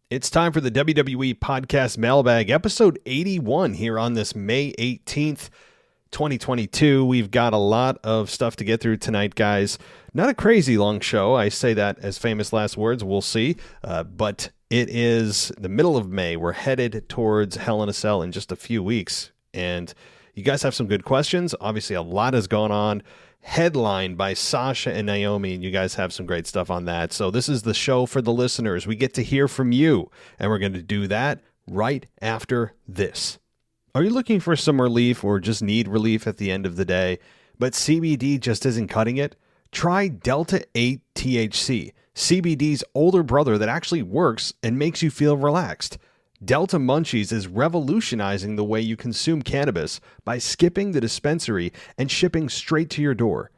It's time for the WWE Podcast Mailbag, episode 81 here on this May 18th, 2022. We've got a lot of stuff to get through tonight, guys. Not a crazy long show. I say that as famous last words. We'll see. But it is the middle of May. We're headed towards Hell in a Cell in just a few weeks. And you guys have some good questions. Obviously, a lot has gone on. Headlined by Sasha and Naomi, and you guys have some great stuff on that. So this is the show for the listeners. We get to hear from you, and we're going to do that right after this. Are you looking for some relief or just need relief at the end of the day, but CBD just isn't cutting it? Try Delta 8 THC, CBD's older brother that actually works and makes you feel relaxed. Delta Munchies is revolutionizing the way you consume cannabis by skipping the dispensary and shipping straight to your door.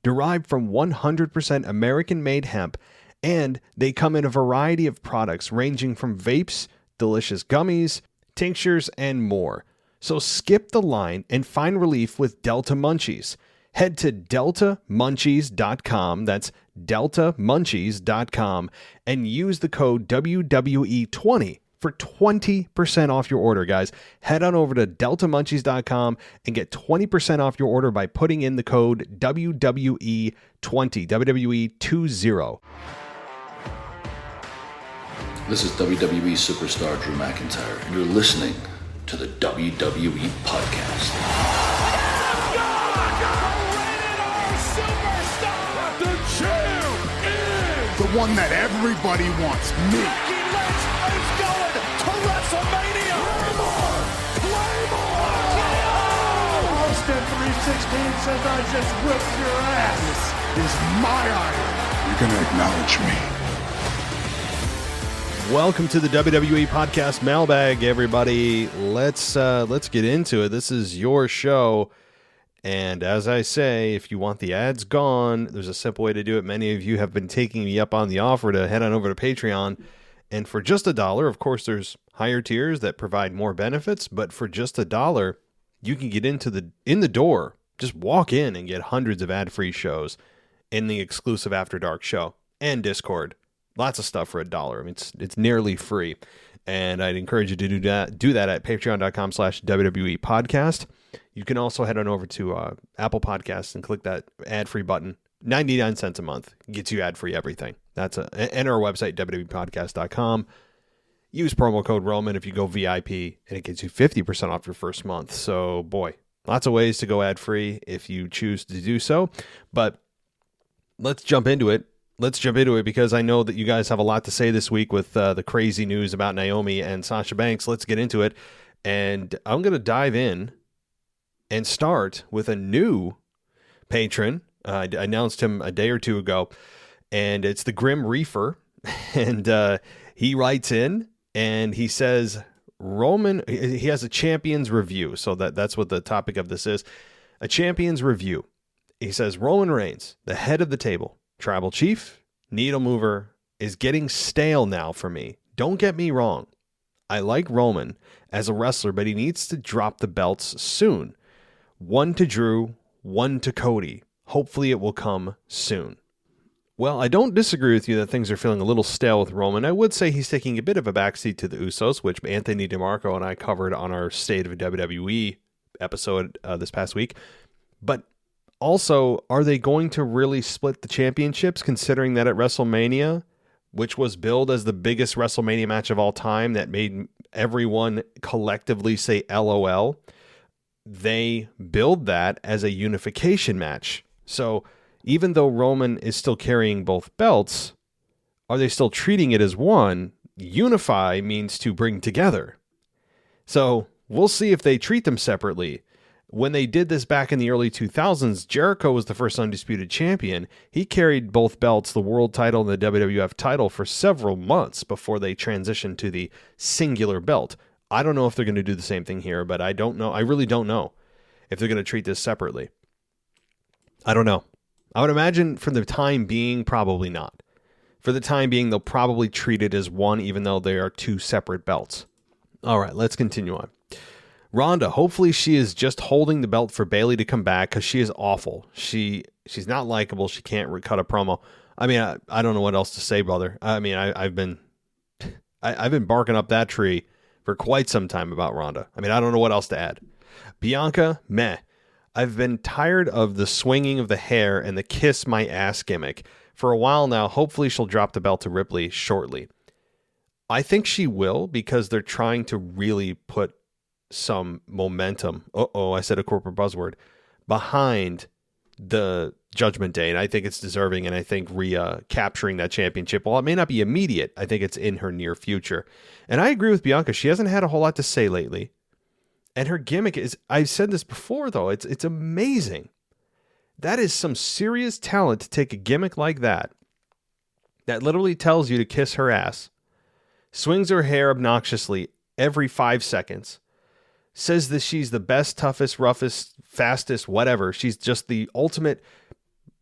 Derived from 100% American-made hemp, and they come in a variety of products ranging from vapes, delicious gummies, tinctures, and more. So skip the line and find relief with Delta Munchies. Head to deltamunchies.com, that's deltamunchies.com, and use the code WWE20 for 20% off your order, guys. Head on over to deltamunchies.com and get 20% off your order by putting in the code WWE20, WWE20. This is WWE superstar Drew McIntyre, and you're listening to the WWE Podcast. The champ is the one that everybody wants, me. WrestleMania! Austin 316 says I just whipped your ass. This is my iron. You're gonna acknowledge me. Welcome to the WWE Podcast Mailbag, everybody. Let's get into it. This is your show, and as I say, if you want the ads gone, there's a simple way to do it. Many of you have been taking me up on the offer to head on over to Patreon. And for just $1, of course, there's higher tiers that provide more benefits, but for just $1, you can get in the door, just walk in and get hundreds of ad-free shows in the exclusive After Dark show and Discord. Lots of stuff for $1. I mean, it's nearly free. And I'd encourage you to do that at patreon.com/WWE podcast. You can also head on over to Apple Podcasts and click that ad-free button. 99 cents a month gets you ad-free everything. And our website, www.podcast.com. Use promo code Roman if you go VIP, and it gets you 50% off your first month. So, boy, lots of ways to go ad-free if you choose to do so. But let's jump into it. Because I know that you guys have a lot to say this week with the crazy news about Naomi and Sasha Banks. Let's get into it. And I'm going to dive in and start with a new patron. I announced him a day or two ago. And it's the Grim Reaper, and he writes in, and he says, he has a Champions Review, so that's what the topic of this is, a Champions Review. He says, Roman Reigns, the head of the table, tribal chief, needle mover, is getting stale now for me. Don't get me wrong. I like Roman as a wrestler, but he needs to drop the belts soon. One to Drew, one to Cody. Hopefully it will come soon. Well, I don't disagree with you that things are feeling a little stale with Roman. I would say he's taking a bit of a backseat to the Usos, which Anthony DeMarco and I covered on our State of WWE episode this past week. But also, are they going to really split the championships, considering that at WrestleMania, which was billed as the biggest WrestleMania match of all time that made everyone collectively say LOL, they billed that as a unification match. So even though Roman is still carrying both belts, are they still treating it as one? Unify means to bring together. So we'll see if they treat them separately. When they did this back in the early 2000s, Jericho was the first undisputed champion. He carried both belts, the world title and the WWF title, for several months before they transitioned to the singular belt. I don't know if they're going to do the same thing here, but I don't know. I really don't know if they're going to treat this separately. I don't know. I would imagine for the time being, probably not. For the time being, they'll probably treat it as one, even though they are two separate belts. All right, let's continue on. Ronda, hopefully she is just holding the belt for Bayley to come back, because she is awful. She's not likable. She can't cut a promo. I mean, I don't know what else to say, brother. I mean, I've been I've been barking up that tree for quite some time about Ronda. I mean, I don't know what else to add. Bianca, meh. I've been tired of the swinging of the hair and the kiss my ass gimmick for a while now. Hopefully she'll drop the belt to Ripley shortly. I think she will, because they're trying to really put some momentum. I said a corporate buzzword. Behind the Judgment Day, and I think it's deserving, and I think Rhea capturing that championship, while it may not be immediate, I think it's in her near future. And I agree with Bianca. She hasn't had a whole lot to say lately. And her gimmick is, I've said this before, though, it's amazing. That is some serious talent to take a gimmick like that literally tells you to kiss her ass, swings her hair obnoxiously every 5 seconds, says that she's the best, toughest, roughest, fastest, whatever. She's just the ultimate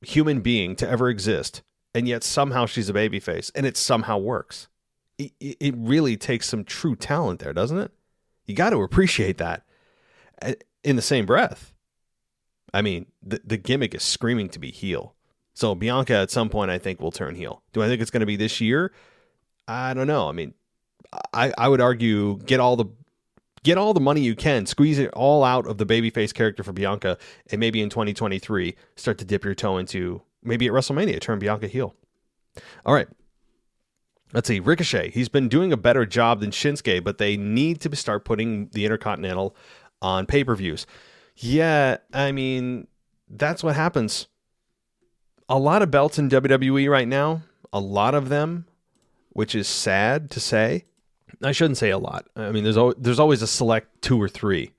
human being to ever exist. And yet somehow she's a babyface, and it somehow works. It really takes some true talent there, doesn't it? You got to appreciate that. In the same breath, I mean, the gimmick is screaming to be heel. So Bianca at some point, I think, will turn heel. Do I think it's going to be this year? I don't know. I mean, I would argue get all the money you can, squeeze it all out of the babyface character for Bianca, and maybe in 2023 start to dip your toe into, maybe at WrestleMania, turn Bianca heel. All right. Let's see. Ricochet. He's been doing a better job than Shinsuke, but they need to start putting the Intercontinental on pay-per-views. Yeah, I mean, that's what happens. A lot of belts in WWE right now, a lot of them, which is sad to say. I shouldn't say a lot. I mean, there's always a select 2 or 3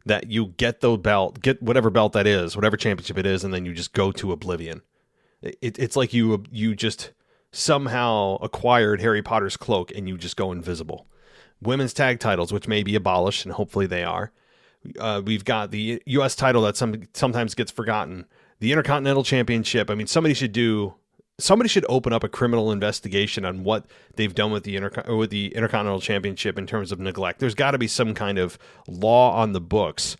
that you get the belt, get whatever belt that is, whatever championship it is, and then you just go to oblivion. It's like you just somehow acquired Harry Potter's cloak and you just go invisible. Women's tag titles, which may be abolished, and hopefully they are. We've got the U.S. title that sometimes gets forgotten. The Intercontinental Championship. I mean, somebody should open up a criminal investigation on what they've done with the Intercontinental Championship in terms of neglect. There's got to be some kind of law on the books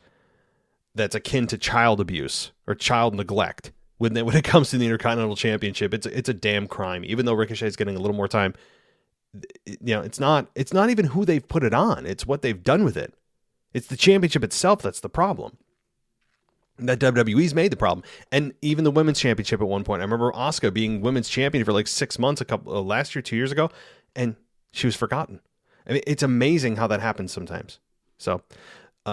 that's akin to child abuse or child neglect when it comes to the Intercontinental Championship. It's a damn crime. Even though Ricochet is getting a little more time, it's not even who they've put it on. It's what they've done with it. It's the championship itself that's the problem. That WWE's made the problem. And even the women's championship at one point. I remember Asuka being women's champion for like 6 months last year, 2 years ago, and she was forgotten. I mean, it's amazing how that happens sometimes. So,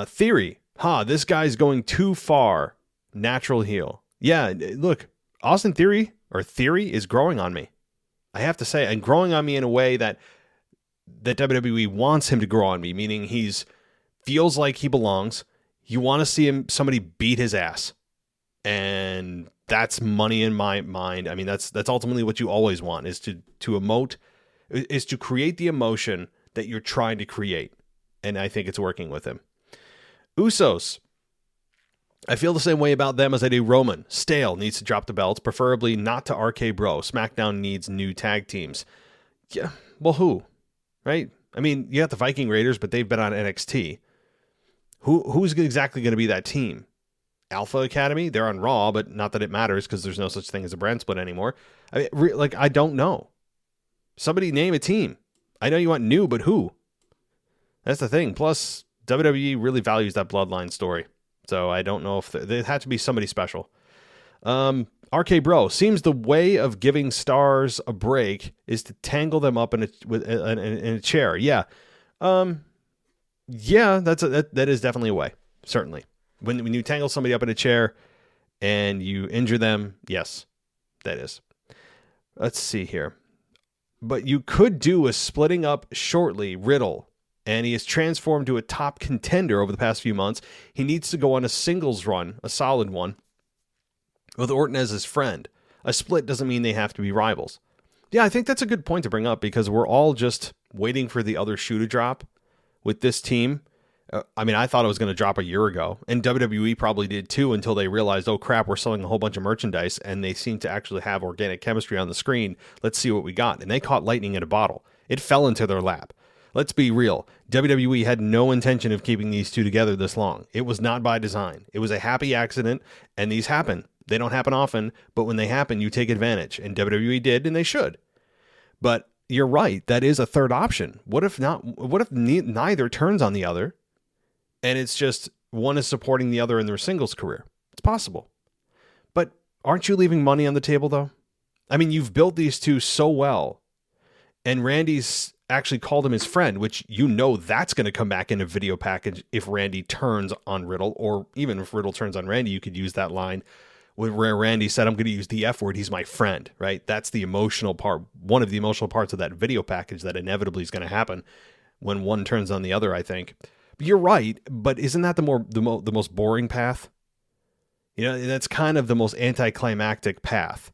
Theory. This guy's going too far. Natural heel. Yeah, look, Austin Theory is growing on me. I have to say, and growing on me in a way that WWE wants him to grow on me, meaning feels like he belongs. You want to see somebody beat his ass. And that's money in my mind. I mean, that's ultimately what you always want, is to emote, is to create the emotion that you're trying to create. And I think it's working with him. Usos. I feel the same way about them as I do Roman. Stale needs to drop the belts, preferably not to RK Bro. SmackDown needs new tag teams. Yeah, well, who? Right? I mean, you got the Viking Raiders, but they've been on NXT. Who's exactly going to be that team? Alpha Academy? They're on Raw, but not that it matters because there's no such thing as a brand split anymore. I mean, I don't know. Somebody name a team. I know you want new, but who? That's the thing. Plus, WWE really values that bloodline story. So I don't know if there had to be somebody special. RK Bro, seems the way of giving stars a break is to tangle them up in a chair. Yeah. Yeah, that is definitely a way. Certainly. When you tangle somebody up in a chair and you injure them, yes, that is. Let's see here. But you could do a splitting up shortly Riddle, and he is transformed to a top contender over the past few months. He needs to go on a singles run, a solid one, with Orton as his friend. A split doesn't mean they have to be rivals. Yeah, I think that's a good point to bring up because we're all just waiting for the other shoe to drop with this team. I mean, I thought it was going to drop a year ago, and WWE probably did too until they realized, oh crap, we're selling a whole bunch of merchandise, and they seem to actually have organic chemistry on the screen. Let's see what we got. And they caught lightning in a bottle. It fell into their lap. Let's be real. WWE had no intention of keeping these two together this long. It was not by design. It was a happy accident, and these happen. They don't happen often, but when they happen, you take advantage, and WWE did, and they should. But you're right. That is a third option. What if not? What if neither turns on the other, and it's just one is supporting the other in their singles career? It's possible. But aren't you leaving money on the table, though? I mean, you've built these two so well, and Randy's actually called him his friend, which that's going to come back in a video package if Randy turns on Riddle, or even if Riddle turns on Randy, you could use that line where Randy said, I'm going to use the F word, he's my friend, right? That's the emotional part, one of the emotional parts of that video package that inevitably is going to happen when one turns on the other, I think. But you're right, but isn't that the most boring path? That's kind of the most anticlimactic path,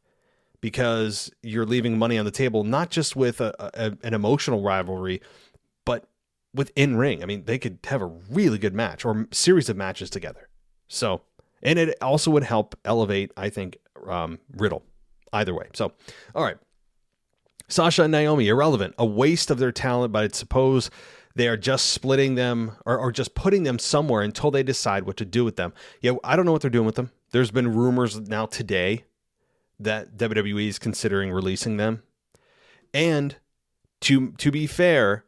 because you're leaving money on the table, not just with an emotional rivalry, but with in-ring. I mean, they could have a really good match or series of matches together. So, and it also would help elevate, I think, Riddle either way. So, all right. Sasha and Naomi, irrelevant, a waste of their talent, but I suppose they are just splitting them or just putting them somewhere until they decide what to do with them. Yeah, I don't know what they're doing with them. There's been rumors now today that WWE is considering releasing them. And to be fair,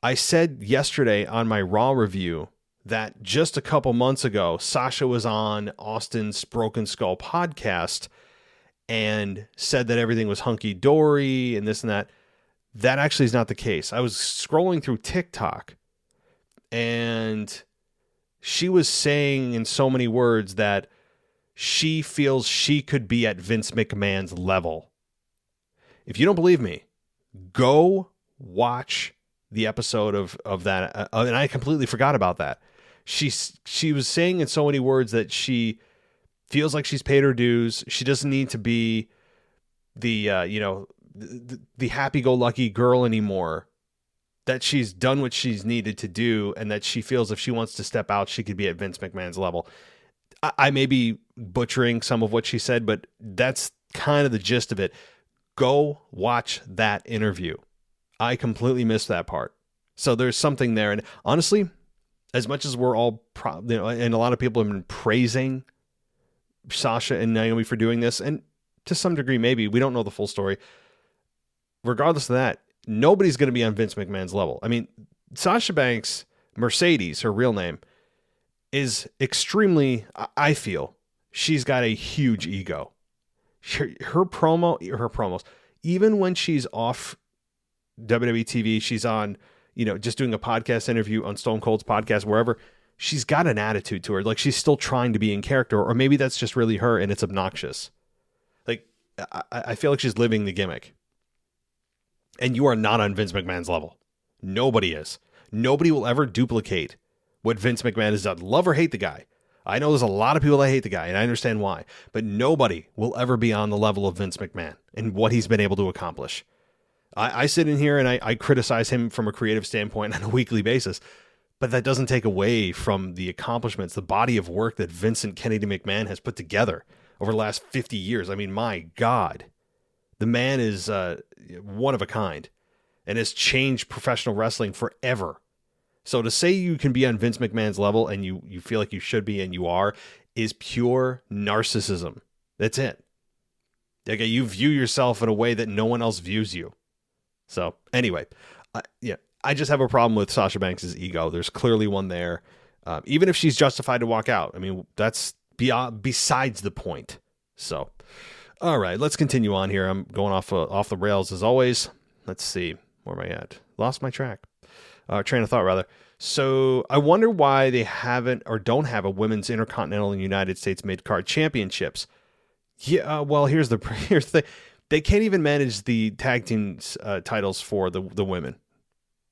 I said yesterday on my Raw review that just a couple months ago, Sasha was on Austin's Broken Skull podcast and said that everything was hunky-dory and this and that. That actually is not the case. I was scrolling through TikTok, and she was saying in so many words that she feels she could be at Vince McMahon's level. If you don't believe me, go watch the episode of that. And I completely forgot about that. She was saying in so many words that she feels like she's paid her dues. She doesn't need to be the happy-go-lucky girl anymore, that she's done what she's needed to do, and that she feels if she wants to step out, she could be at Vince McMahon's level. I may be butchering some of what she said, but that's kind of the gist of it. Go watch that interview. I completely missed that part. So there's something there. And honestly, as much as we're all, and a lot of people have been praising Sasha and Naomi for doing this, and to some degree, maybe, we don't know the full story. Regardless of that, nobody's going to be on Vince McMahon's level. I mean, Sasha Banks, Mercedes, her real name, is extremely, I feel, she's got a huge ego. Her promos, even when she's off WWE TV, she's on, just doing a podcast interview on Stone Cold's podcast, wherever, she's got an attitude to her. Like, she's still trying to be in character, or maybe that's just really her and it's obnoxious. Like, I feel like she's living the gimmick. And you are not on Vince McMahon's level. Nobody is. Nobody will ever duplicate what Vince McMahon has done. Love or hate the guy. I know there's a lot of people that hate the guy, and I understand why. But nobody will ever be on the level of Vince McMahon and what he's been able to accomplish. I sit in here and I criticize him from a creative standpoint on a weekly basis, but that doesn't take away from the accomplishments, the body of work that Vincent Kennedy McMahon has put together over the last 50 years. I mean, my God, the man is one of a kind and has changed professional wrestling forever. So to say you can be on Vince McMahon's level and you feel like you should be and you are is pure narcissism. That's it. Okay, you view yourself in a way that no one else views you. So anyway, I just have a problem with Sasha Banks' ego. There's clearly one there. Even if she's justified to walk out, I mean, that's besides the point. So, all right, let's continue on here. I'm going off the rails as always. Let's see. Where am I at? Lost my train of thought, rather. So I wonder why they haven't or don't have a women's Intercontinental and United States mid-card championships. Yeah, well, here's the thing. They can't even manage the tag team titles for the women.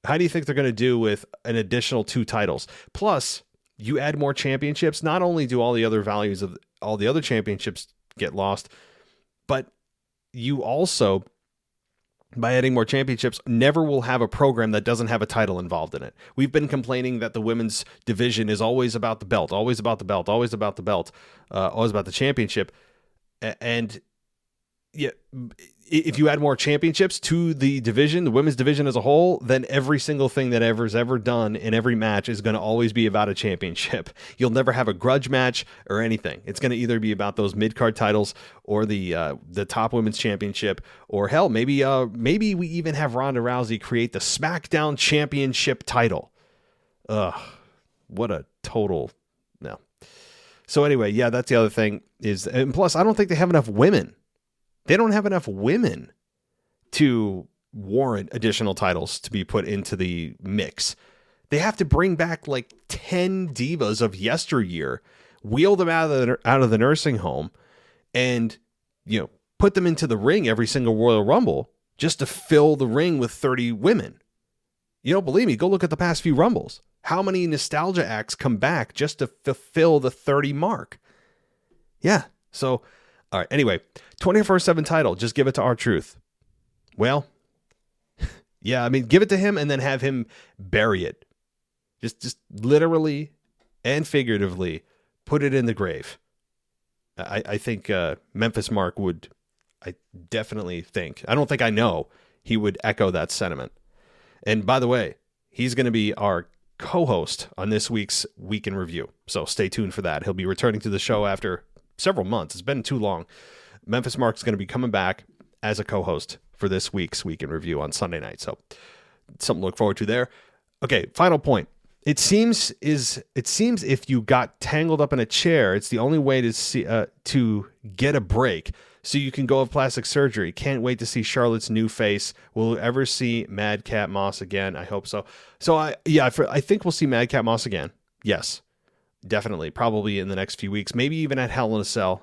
How do you think they're going to do with an additional 2 titles? Plus, you add more championships. Not only do all the other values of all the other championships get lost, but you also, by adding more championships, never will have a program that doesn't have a title involved in it. We've been complaining that the women's division is always about the belt, always about the belt, always about the belt, always about the championship. And yeah, if you add more championships to the division, the women's division as a whole, then every single thing that ever done in every match is going to always be about a championship. You'll never have a grudge match or anything. It's going to either be about those mid-card titles or the top women's championship, or hell, maybe we even have Ronda Rousey create the SmackDown Championship title. Ugh, what a total no. So anyway, yeah, that's the other thing and plus I don't think they have enough women. They don't have enough women to warrant additional titles to be put into the mix. They have to bring back like 10 divas of yesteryear, wheel them out of the nursing home, and put them into the ring every single Royal Rumble just to fill the ring with 30 women. You don't believe me? Go look at the past few Rumbles. How many nostalgia acts come back just to fulfill the 30 mark? Yeah. So, all right. Anyway, 24/7 title. Just give it to R-Truth. Well, yeah, I mean, give it to him and then have him bury it. Just literally and figuratively put it in the grave. I think Memphis Mark would, I definitely think, I don't think I know, he would echo that sentiment. And by the way, he's going to be our co-host on this week's Week in Review. So stay tuned for that. He'll be returning to the show after several months. It's been too long. Memphis Mark's going to be coming back as a co-host for this week's Week in Review on Sunday night. So something to look forward to there. Okay, final point. It seems if you got tangled up in a chair, it's the only way to get a break. So you can go have plastic surgery. Can't wait to see Charlotte's new face. Will we ever see Madcap Moss again? I hope so. So I think we'll see Madcap Moss again. Yes, definitely. Probably in the next few weeks. Maybe even at Hell in a Cell.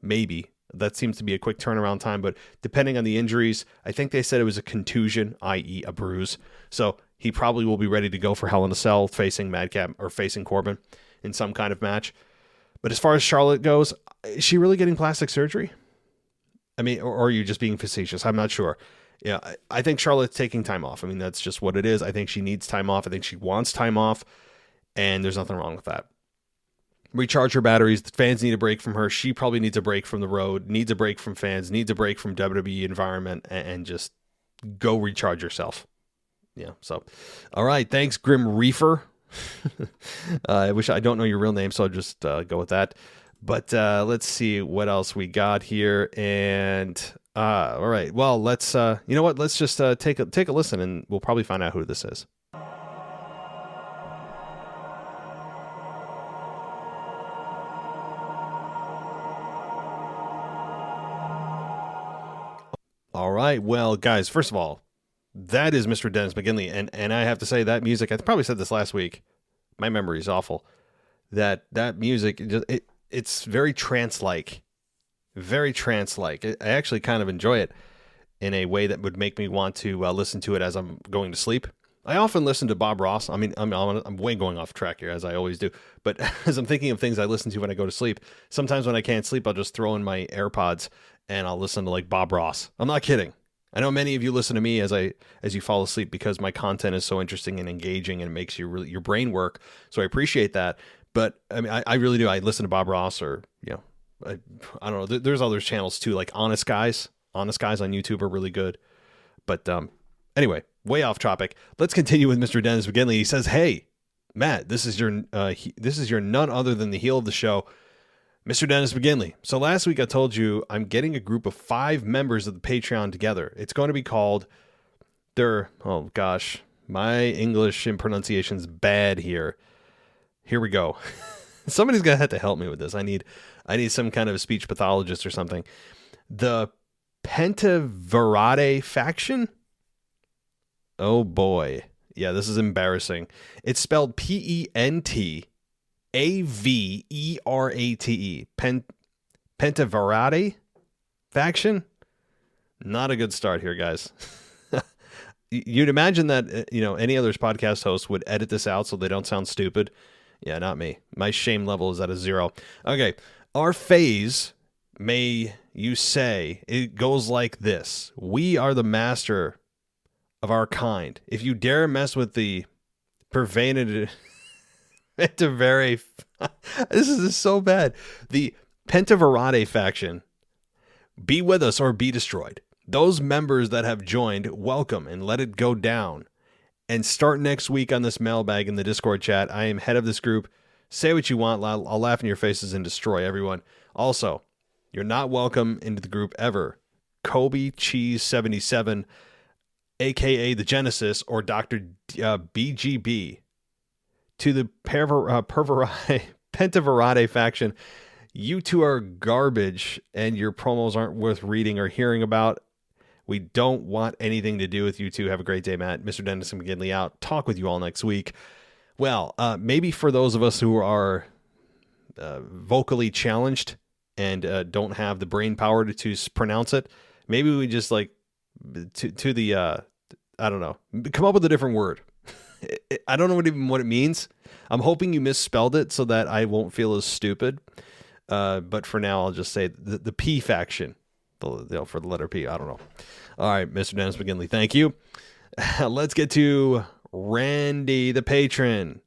Maybe. That seems to be a quick turnaround time, but depending on the injuries, I think they said it was a contusion, i.e. a bruise. So he probably will be ready to go for Hell in a Cell facing Madcap or facing Corbin in some kind of match. But as far as Charlotte goes, is she really getting plastic surgery? I mean, or are you just being facetious? I'm not sure. Yeah, I think Charlotte's taking time off. I mean, that's just what it is. I think she needs time off. I think she wants time off, and there's nothing wrong with that. Recharge her batteries. The fans need a break from her. She probably needs a break from the road, needs a break from fans, needs a break from WWE environment, and just go recharge yourself. Yeah, so, all right. Thanks, Grim Reefer. I don't know your real name, so I'll just go with that. But let's see what else we got here. And all right, well, let's you know what? Let's just take a listen, and we'll probably find out who this is. All right, well, guys, first of all, that is Mr. Dennis Mcginley, and I have to say that music. I probably said this last week. My memory is awful. That music, it's very trance-like, very trance-like. I actually kind of enjoy it in a way that would make me want to listen to it as I'm going to sleep. I often listen to Bob Ross. I mean, I'm way going off track here, as I always do. But as I'm thinking of things I listen to when I go to sleep, sometimes when I can't sleep, I'll just throw in my AirPods and I'll listen to like Bob Ross. I'm not kidding. I know many of you listen to me as you fall asleep because my content is so interesting and engaging and it makes your brain work. So I appreciate that. But I mean, I really do. I listen to Bob Ross or, I don't know. There's other channels too, like Honest Guys. Honest Guys on YouTube are really good. But anyway, way off topic. Let's continue with Mr. Dennis Mcginley. He says, "Hey, Matt, this is your none other than the heel of the show, Mr. Dennis Mcginley. So last week I told you I'm getting a group of 5 members of the Patreon together. It's going to be called oh gosh, my English and pronunciation's bad here. Here we go. Somebody's going to have to help me with this. I need some kind of a speech pathologist or something. The Pentaverate faction? Oh boy. Yeah, this is embarrassing. It's spelled Pentaverate. Pentaverate faction? Not a good start here, guys. You'd imagine that, any other podcast host would edit this out so they don't sound stupid. Yeah, not me. My shame level is at a 0. Okay. Our phase, may you say, it goes like this. We are the master of our kind. If you dare mess with the pervaded Pentaverate, this is so bad. The Pentaverate faction be with us or be destroyed. Those members that have joined, welcome and let it go down. And start next week on this mailbag in the Discord chat. I am head of this group. Say what you want. I'll laugh in your faces and destroy everyone. Also, you're not welcome into the group ever. Kobe Cheese 77, aka the Genesis, or Dr. BGB. To the Pentaverade faction, you two are garbage and your promos aren't worth reading or hearing about. We don't want anything to do with you two. Have a great day, Matt. Mr. Dennis and McGinley out. Talk with you all next week. Well, maybe for those of us who are vocally challenged and don't have the brain power to pronounce it, maybe we just I don't know, come up with a different word. I don't know what it means. I'm hoping you misspelled it so that I won't feel as stupid. But for now, I'll just say the P faction. For the letter P. I don't know. All right, Mr. Dennis McGinley, thank you. Let's get to Randy, the patron.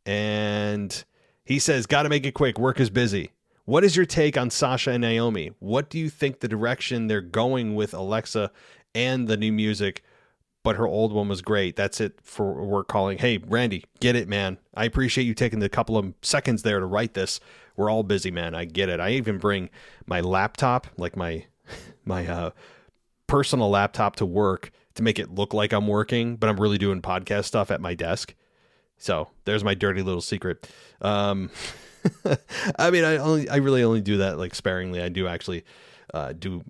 And he says, got to make it quick. Work is busy. What is your take on Sasha and Naomi? What do you think the direction they're going with Alexa and the new music? But her old one was great. That's it for work calling. Hey, Randy, get it, man. I appreciate you taking the couple of seconds there to write this. We're all busy, man. I get it. I even bring my laptop, like my personal laptop, to work to make it look like I'm working, but I'm really doing podcast stuff at my desk. So there's my dirty little secret. I mean, I really only do that like sparingly. I do actually do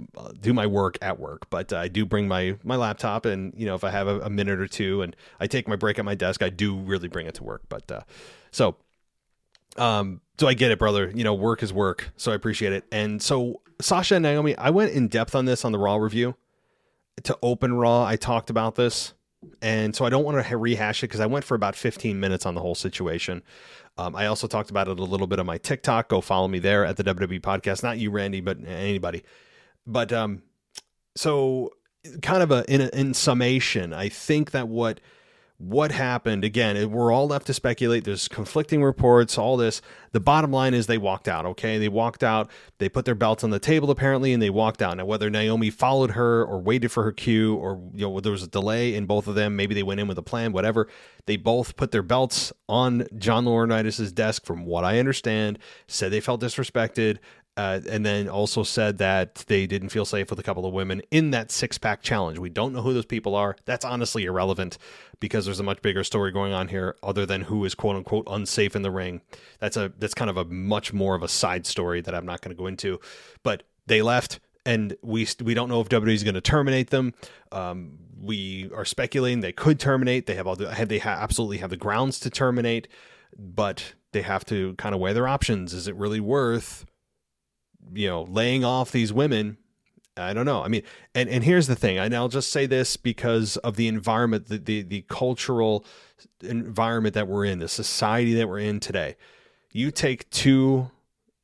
my work at work, but I do bring my laptop, and if I have a minute or two and I take my break at my desk, I do really bring it to work. But so I get it, brother. Work is work, so I appreciate it. And so Sasha and Naomi, I went in depth on this on the Raw review. To open Raw, I talked about this, and so I don't want to rehash it because I went for about 15 minutes on the whole situation. I also talked about it a little bit on my TikTok. Go follow me there at the WWE Podcast. Not you, Randy, but anybody. But so kind of in summation, I think that what happened, again, we're all left to speculate. There's conflicting reports, all this. The bottom line is they walked out, okay? They walked out. They put their belts on the table, apparently, and they walked out. Now, whether Naomi followed her or waited for her cue, or there was a delay in both of them, maybe they went in with a plan, whatever. They both put their belts on John Laurinaitis' desk, from what I understand, said they felt disrespected, and then also said that they didn't feel safe with a couple of women in that six-pack challenge. We don't know who those people are. That's honestly irrelevant because there's a much bigger story going on here other than who is quote-unquote unsafe in the ring. That's kind of a much more of a side story that I'm not going to go into. But they left, and we don't know if WWE is going to terminate them. We are speculating they could terminate. They absolutely have the grounds to terminate, but they have to kind of weigh their options. Is it really worth laying off these women? I don't know. I mean, and here's the thing, and I'll just say this because of the environment, the cultural environment that we're in, the society that we're in today. You take two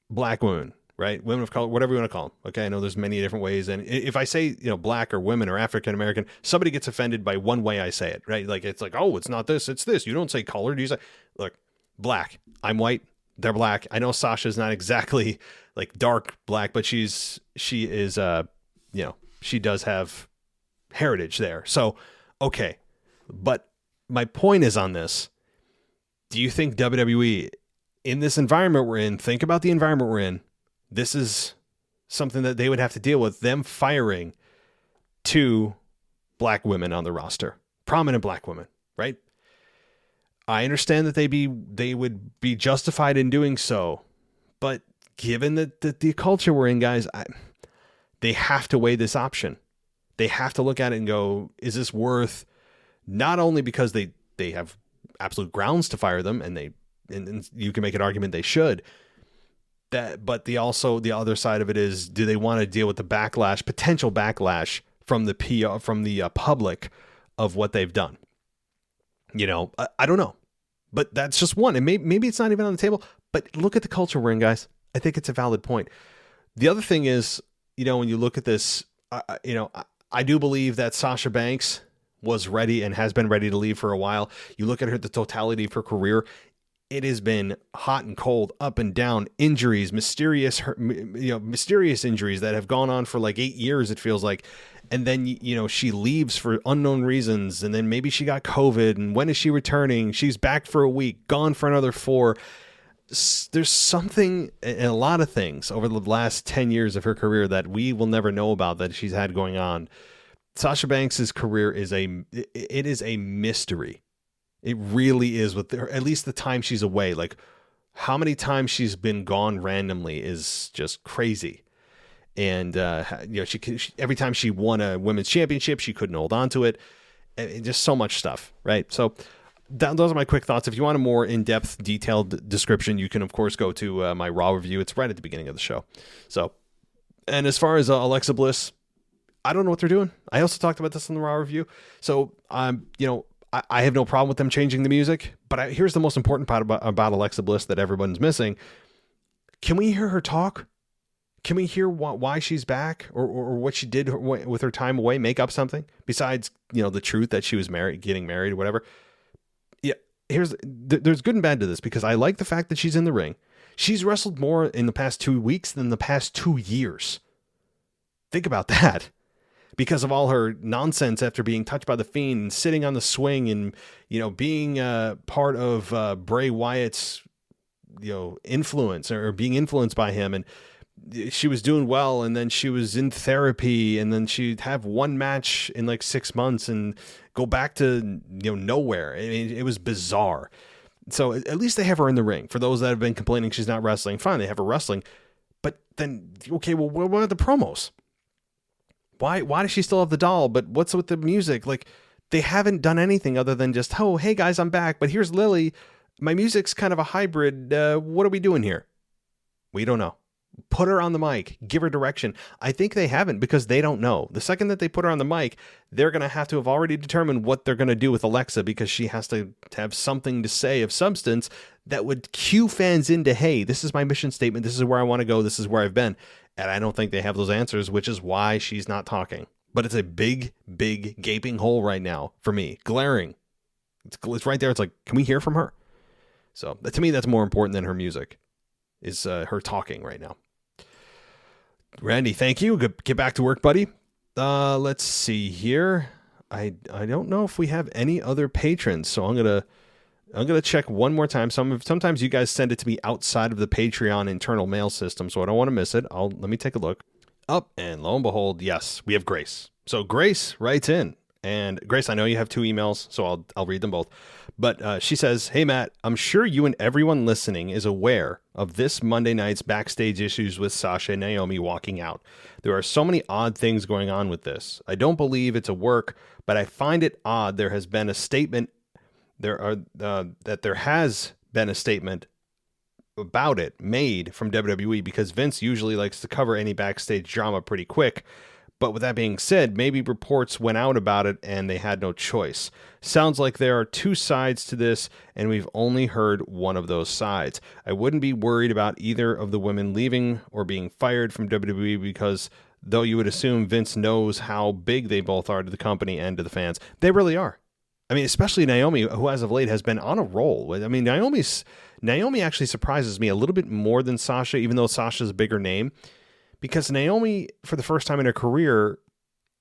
black women, right? Women of color, whatever you want to call them. Okay. I know there's many different ways. And if I say, black or women or African-American, somebody gets offended by one way I say it, right? Like, it's like, oh, it's not this, it's this. You don't say colored. You say, look, black, I'm white, they're black. I know Sasha's not exactly like dark black, but she is, she does have heritage there. So, okay. But my point is on this. Do you think WWE, in this environment we're in, think about the environment we're in, this is something that they would have to deal with, them firing two black women on the roster, prominent black women, right? I understand that they would be justified in doing so, but given the culture we're in, guys, they have to weigh this option. They have to look at it and go, is this worth, not only because they have absolute grounds to fire them, and you can make an argument they should, but the other side of it is, do they want to deal with the backlash, potential backlash from the PR, from the public of what they've done? I don't know, but that's just one. And maybe it's not even on the table, but look at the culture we're in, guys. I think it's a valid point. The other thing is, when you look at this, I do believe that Sasha Banks was ready and has been ready to leave for a while. You look at her, the totality of her career. it has been hot and cold, up and down, injuries, mysterious injuries that have gone on for like 8 years, it feels like. And then, she leaves for unknown reasons. And then maybe she got COVID. And when is she returning? She's back for a week, gone for another 4. There's something, a lot of things over the last 10 years of her career that we will never know about that she's had going on. Sasha Banks' career is a mystery. It really is, with at least the time she's away. Like, how many times she's been gone randomly is just crazy. And she every time she won a women's championship, she couldn't hold on to it. And just so much stuff, right? So those are my quick thoughts. If you want a more in-depth, detailed description, you can of course go to my Raw review. It's right at the beginning of the show. So, and as far as Alexa Bliss, I don't know what they're doing. I also talked about this in the Raw review. So, I have no problem with them changing the music, but here's the most important part about Alexa Bliss that everyone's missing. Can we hear her talk? Can we hear why she's back, or what she did with her time away? Make up something besides, the truth that she was getting married or whatever. Yeah, there's good and bad to this, because I like the fact that she's in the ring. She's wrestled more in the past 2 weeks than the past 2 years. Think about that. Because of all her nonsense after being touched by the Fiend and sitting on the swing and, being part of Bray Wyatt's, influence, or being influenced by him. And she was doing well, and then she was in therapy, and then she'd have one match in like 6 months and go back to, nowhere. I mean, it was bizarre. So at least they have her in the ring. For those that have been complaining she's not wrestling, fine, they have her wrestling. But then, okay, well, what are the promos? Why does she still have the doll? But what's with the music? Like, they haven't done anything other than just, oh, hey guys, I'm back, but here's Lily. My music's kind of a hybrid. What are we doing here? We don't know. Put her on the mic. Give her direction. I think they haven't, because they don't know. The second that they put her on the mic, they're going to have already determined what they're going to do with Alexa, because she has to have something to say of substance that would cue fans into, hey, this is my mission statement. This is where I want to go. This is where I've been. And I don't think they have those answers, which is why she's not talking. But it's a big, big gaping hole right now for me. Glaring. It's right there. It's like, can we hear from her? So to me, that's more important than her music, is her talking right now. Randy, thank you. Get back to work, buddy. Let's see here. I don't know if we have any other patrons, so I'm gonna check one more time. Sometimes you guys send it to me outside of the Patreon internal mail system, so I don't want to miss it. Let me take a look. And lo and behold, yes, we have Grace. So Grace writes in, and Grace, I know you have 2 emails, so I'll read them both. But she says, "Hey Matt, I'm sure you and everyone listening is aware of this Monday night's backstage issues with Sasha and Naomi walking out. There are so many odd things going on with this. I don't believe it's a work, but I find it odd there has been a statement. That there has been a statement about it made from WWE, because Vince usually likes to cover any backstage drama pretty quick. But with that being said, maybe reports went out about it and they had no choice. Sounds like there are 2 sides to this, and we've only heard one of those sides. I wouldn't be worried about either of the women leaving or being fired from WWE, because though you would assume Vince knows how big they both are to the company and to the fans, they really are. I mean, especially Naomi, who as of late has been on a roll. I mean, Naomi actually surprises me a little bit more than Sasha, even though Sasha's a bigger name. Because Naomi, for the first time in her career,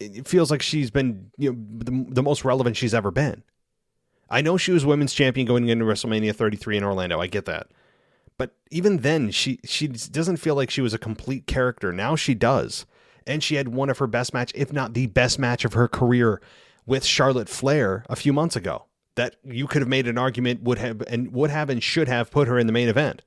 it feels like she's been the most relevant she's ever been. I know she was women's champion going into WrestleMania 33 in Orlando. I get that. But even then, she doesn't feel like she was a complete character. Now she does. And she had one of her best match, if not the best match of her career, with Charlotte Flair a few months ago. That you could have made an argument would have and should have put her in the main event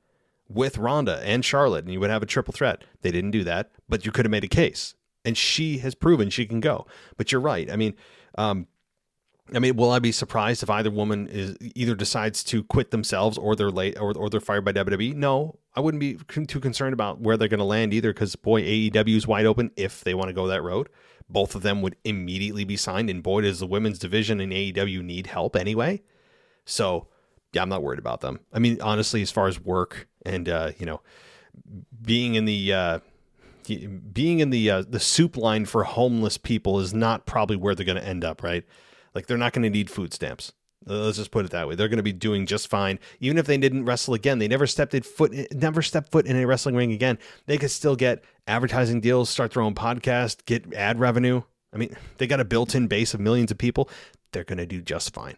with Ronda and Charlotte, and you would have a triple threat. They didn't do that, but you could have made a case, and she has proven she can go. But you're right. I mean, will I be surprised if either woman either decides to quit themselves, or they're late, or they're fired by WWE? No, I wouldn't be too concerned about where they're going to land either, because boy, AEW is wide open if they want to go that road. Both of them would immediately be signed, and boy, does the women's division in AEW need help anyway. So yeah, I'm not worried about them. I mean, honestly, as far as work and being in the soup line for homeless people is not probably where they're going to end up, right? Like, they're not going to need food stamps. Let's just put it that way. They're going to be doing just fine. Even if they didn't wrestle again, they never stepped foot in a wrestling ring again. They could still get advertising deals, start their own podcast, get ad revenue. I mean, they got a built-in base of millions of people. They're going to do just fine.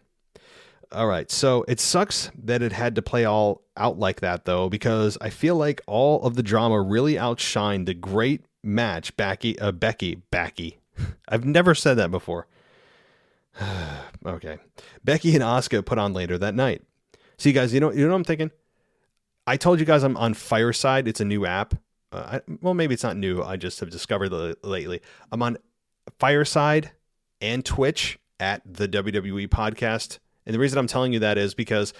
All right. So it sucks that it had to play all out like that, though, because I feel like all of the drama really outshined the great match Becky. I've never said that before. Okay. Becky and Asuka put on later that night. See, guys, you know what I'm thinking? I told you guys I'm on Fireside. It's a new app. Well, maybe it's not new. I just have discovered it lately. I'm on Fireside and Twitch at the WWE Podcast. And the reason I'm telling you that is because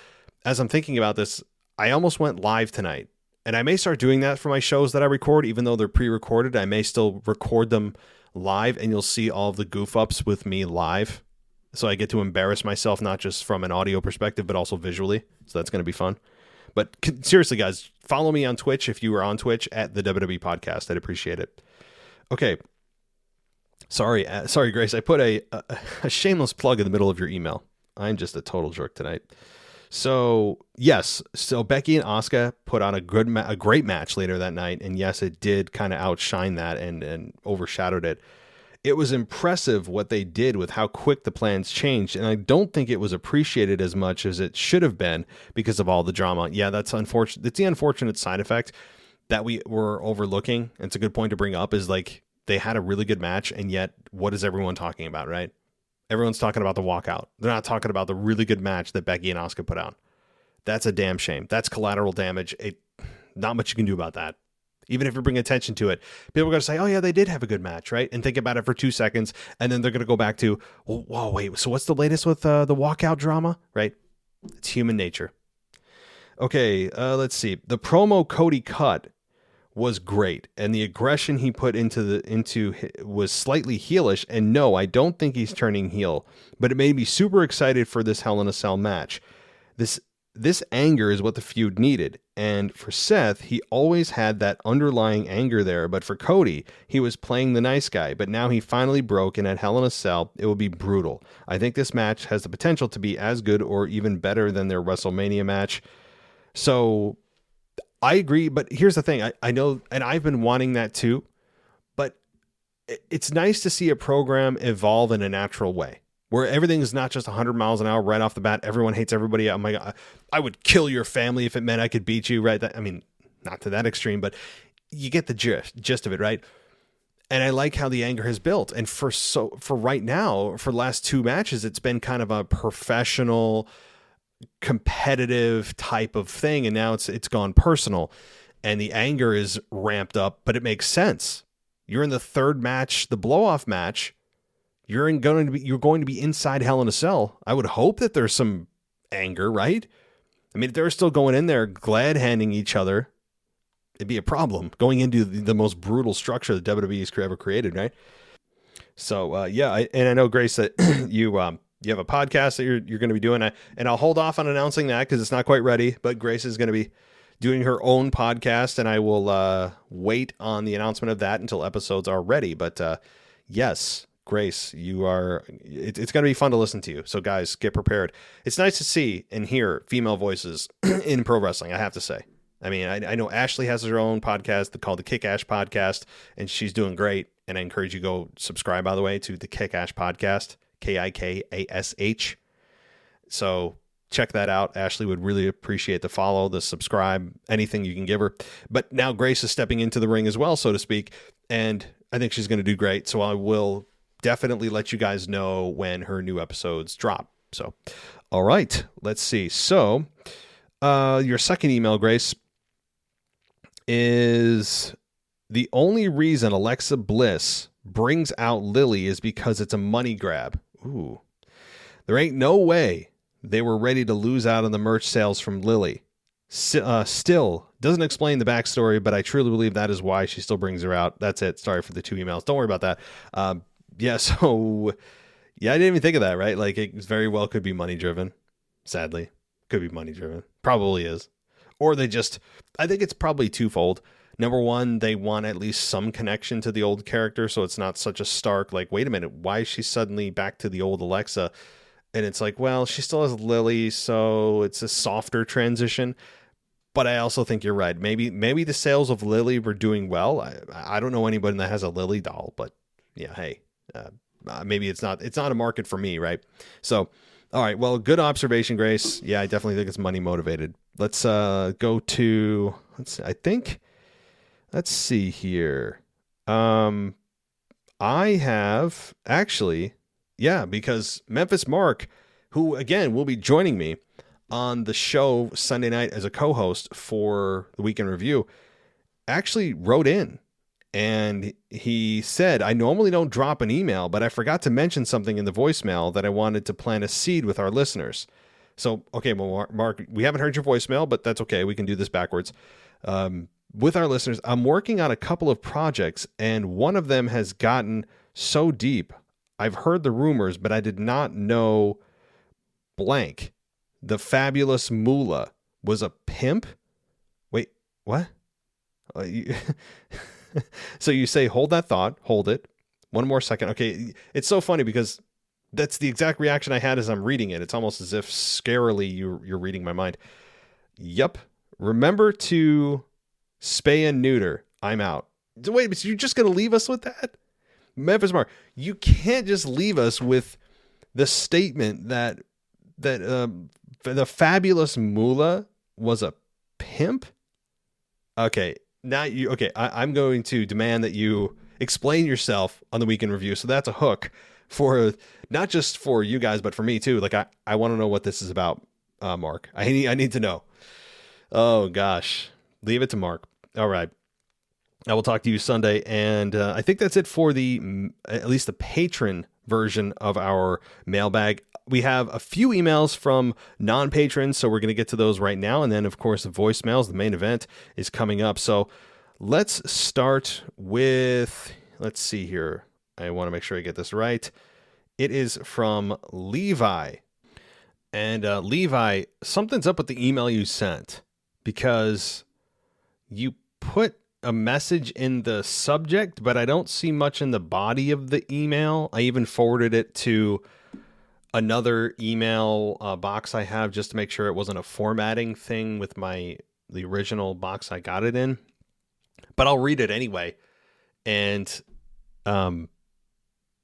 as I'm thinking about this, I almost went live tonight. And I may start doing that for my shows that I record, even though they're pre-recorded. I may still record them live, and you'll see all of the goof-ups with me live. So I get to embarrass myself, not just from an audio perspective, but also visually. So that's going to be fun. But seriously, guys, follow me on Twitch if you are on Twitch at the WWE Podcast. I'd appreciate it. Okay. Sorry, Grace. I put a shameless plug in the middle of your email. I'm just a total jerk tonight. So, yes. So Becky and Asuka put on a great match later that night. And yes, it did kind of outshine that and overshadowed it. It was impressive what they did with how quick the plans changed, and I don't think it was appreciated as much as it should have been because of all the drama. Yeah, that's unfortunate. It's the unfortunate side effect that we were overlooking. It's a good point to bring up is like they had a really good match, and yet what is everyone talking about, right? Everyone's talking about the walkout. They're not talking about the really good match that Becky and Asuka put on. That's a damn shame. That's collateral damage. Not much you can do about that. Even if you bring attention to it, people are going to say, oh, yeah, they did have a good match, right? And think about it for 2 seconds. And then they're going to go back to, well, whoa, wait, so what's the latest with the walkout drama, right? It's human nature. Okay, let's see. The promo Cody cut was great. And the aggression he put into was slightly heelish. And no, I don't think he's turning heel. But it made me super excited for this Hell in a Cell match. This anger is what the feud needed. And for Seth, he always had that underlying anger there. But for Cody, he was playing the nice guy. But now he finally broke, and at Hell in a Cell, it will be brutal. I think this match has the potential to be as good or even better than their WrestleMania match. So I agree. But here's the thing. I know, and I've been wanting that too. But it's nice to see a program evolve in a natural way, where everything is not just 100 miles an hour right off the bat. Everyone hates everybody. Oh my God, I would kill your family if it meant I could beat you, right? I mean, not to that extreme, but you get the gist of it, right? And I like how the anger has built. And for right now, for the last 2 matches, it's been kind of a professional, competitive type of thing. And now it's gone personal, and the anger is ramped up, but it makes sense. You're in the 3rd match, the blow-off match. You're going to be inside Hell in a Cell. I would hope that there's some anger, right? I mean, if they're still going in there glad handing each other, it'd be a problem going into the most brutal structure that WWE's ever created, right? So yeah, and I know, Grace, that you have a podcast that you're going to be doing, and I'll hold off on announcing that because it's not quite ready. But Grace is going to be doing her own podcast, and I will wait on the announcement of that until episodes are ready. But yes. Grace, it's going to be fun to listen to you. So guys, get prepared. It's nice to see and hear female voices in pro wrestling, I have to say. I mean, I know Ashley has her own podcast called the Kick Ash Podcast, and she's doing great. And I encourage you to go subscribe, by the way, to the Kick Ash Podcast, KIKASH. So check that out. Ashley would really appreciate the follow, the subscribe, anything you can give her. But now Grace is stepping into the ring as well, so to speak. And I think she's going to do great. So I will definitely let you guys know when her new episodes drop. So, all right, let's see. So, your second email, Grace, is the only reason Alexa Bliss brings out Lily is because it's a money grab. Ooh, there ain't no way they were ready to lose out on the merch sales from Lily. Still doesn't explain the backstory, but I truly believe that is why she still brings her out. That's it. Sorry for the 2 emails. Don't worry about that. Yeah, so, yeah, I didn't even think of that, right? Like, it very well could be money-driven, sadly. Could be money-driven. Probably is. Or I think it's probably twofold. Number one, they want at least some connection to the old character, so it's not such a stark, like, wait a minute, why is she suddenly back to the old Alexa? And it's like, well, she still has Lily, so it's a softer transition. But I also think you're right. Maybe the sales of Lily were doing well. I don't know anybody that has a Lily doll, but yeah, hey, maybe it's not a market for me, right? So, all right, well, good observation, Grace. Yeah, I definitely think it's money motivated. Let's go to let's see here. I have actually, yeah, because Memphis Mark, who again will be joining me on the show Sunday night as a co-host for the Weekend Review, actually wrote in and he said, I normally don't drop an email, but I forgot to mention something in the voicemail that I wanted to plant a seed with our listeners. So, okay, well, Mark, we haven't heard your voicemail, but that's okay. We can do this backwards. With our listeners, I'm working on a couple of projects, and one of them has gotten so deep. I've heard the rumors, but I did not know blank. The fabulous Moolah was a pimp? Wait, what? So you say, hold that thought, hold it. One more second. Okay, it's so funny because that's the exact reaction I had as I'm reading it. It's almost as if scarily you're reading my mind. Yep. Remember to spay and neuter. I'm out. Wait, but you're just going to leave us with that? Memphis Mark, you can't just leave us with the statement that the fabulous Moolah was a pimp. Okay, now I'm going to demand that you explain yourself on the Weekend Review. So that's a hook for not just for you guys, but for me too. Like I want to know what this is about, Mark. I need to know. Oh gosh, leave it to Mark. All right. I will talk to you Sunday, and I think that's it for at least the patron version of our mailbag. We have a few emails from non-patrons, so we're going to get to those right now. And then, of course, the voicemails, the main event, is coming up. So let's start with, let's see here. I want to make sure I get this right. It is from Levi. And Levi, something's up with the email you sent, because you put a message in the subject, but I don't see much in the body of the email. I even forwarded it to another email box I have just to make sure it wasn't a formatting thing with the original box I got it in. But I'll read it anyway. And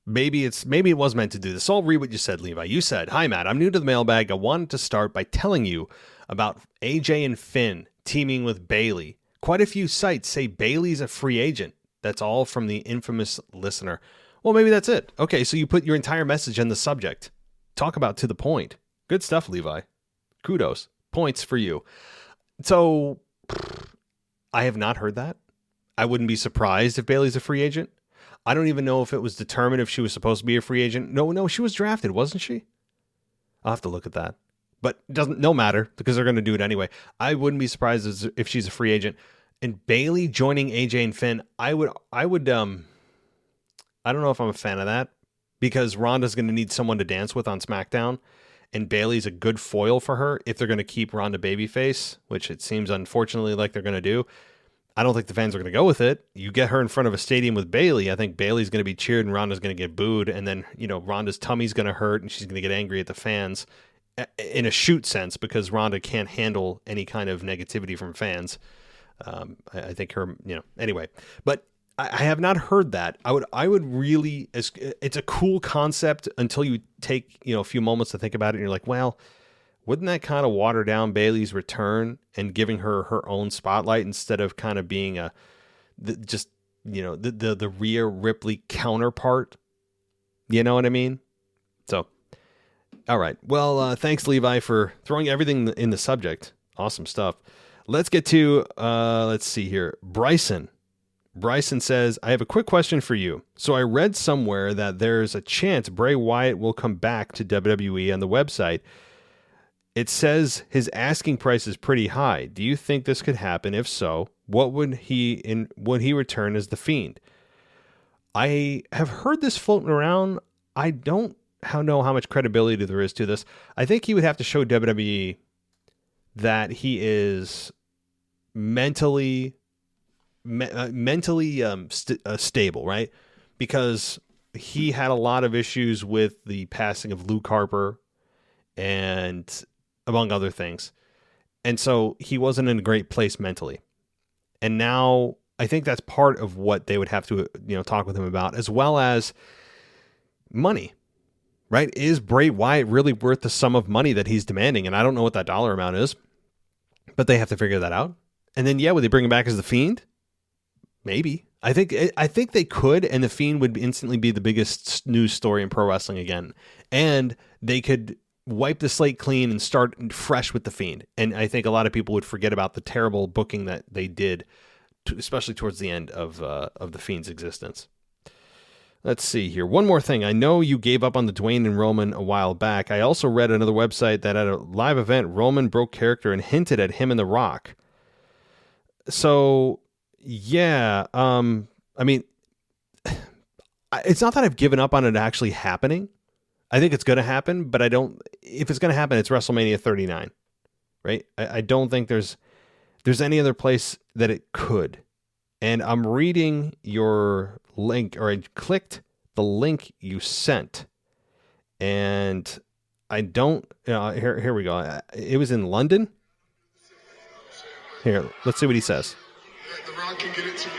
maybe it was meant to do this. So I'll read what you said, Levi. You said, "Hi Matt, I'm new to the mailbag. I wanted to start by telling you about AJ and Finn teaming with Bayley. Quite a few sites say Bayley's a free agent. That's all from the infamous listener." Well, maybe that's it. Okay, so you put your entire message in the subject. Talk about to the point. Good stuff, Levi. Kudos. Points for you. So, I have not heard that. I wouldn't be surprised if Bayley's a free agent. I don't even know if it was determined if she was supposed to be a free agent. No, she was drafted, wasn't she? I'll have to look at that. But it doesn't matter because they're going to do it anyway. I wouldn't be surprised if she's a free agent. And Bayley joining AJ and Finn, I don't know if I'm a fan of that, because Ronda's going to need someone to dance with on SmackDown, and Bayley's a good foil for her if they're going to keep Ronda babyface, which it seems unfortunately like they're going to do. I don't think the fans are going to go with it. You get her in front of a stadium with Bayley, I think Bayley's going to be cheered and Ronda's going to get booed, and then, Ronda's tummy's going to hurt and she's going to get angry at the fans in a shoot sense, because Ronda can't handle any kind of negativity from fans. I think her, anyway, but I have not heard that. I would really, it's a cool concept until you take, a few moments to think about it and you're like, well, wouldn't that kind of water down Bayley's return and giving her her own spotlight instead of kind of being the Rhea Ripley counterpart? You know what I mean? So, all right. Well, thanks, Levi, for throwing everything in the subject. Awesome stuff. Let's get to, let's see here. Bryson says, "I have a quick question for you. So I read somewhere that there's a chance Bray Wyatt will come back to WWE on the website. It says his asking price is pretty high. Do you think this could happen? If so, would he return as The Fiend?" I have heard this floating around. I don't know how much credibility there is to this. I think he would have to show WWE that he is mentally stable, right? Because he had a lot of issues with the passing of Luke Harper. and among other things. And so he wasn't in a great place mentally. And now I think that's part of what they would have to, talk with him about, as well as money, right? Is Bray Wyatt really worth the sum of money that he's demanding? And I don't know what that dollar amount is, but they have to figure that out. And then, would they bring him back as the Fiend? Maybe. I think they could, and the Fiend would instantly be the biggest news story in pro wrestling again. And they could wipe the slate clean and start fresh with the Fiend. And I think a lot of people would forget about the terrible booking that they did, especially towards the end of the Fiend's existence. Let's see here. One more thing. I know you gave up on the Dwayne and Roman a while back. I also read another website that at a live event, Roman broke character and hinted at him and The Rock. So, yeah. I mean, it's not that I've given up on it actually happening. I think it's going to happen, but if it's going to happen, it's WrestleMania 39, right? I don't think there's any other place that it could. And I'm reading your link, or I clicked the link you sent, and I don't, here we go. It was in London. Here, let's see what he says. The Rock can get it to you.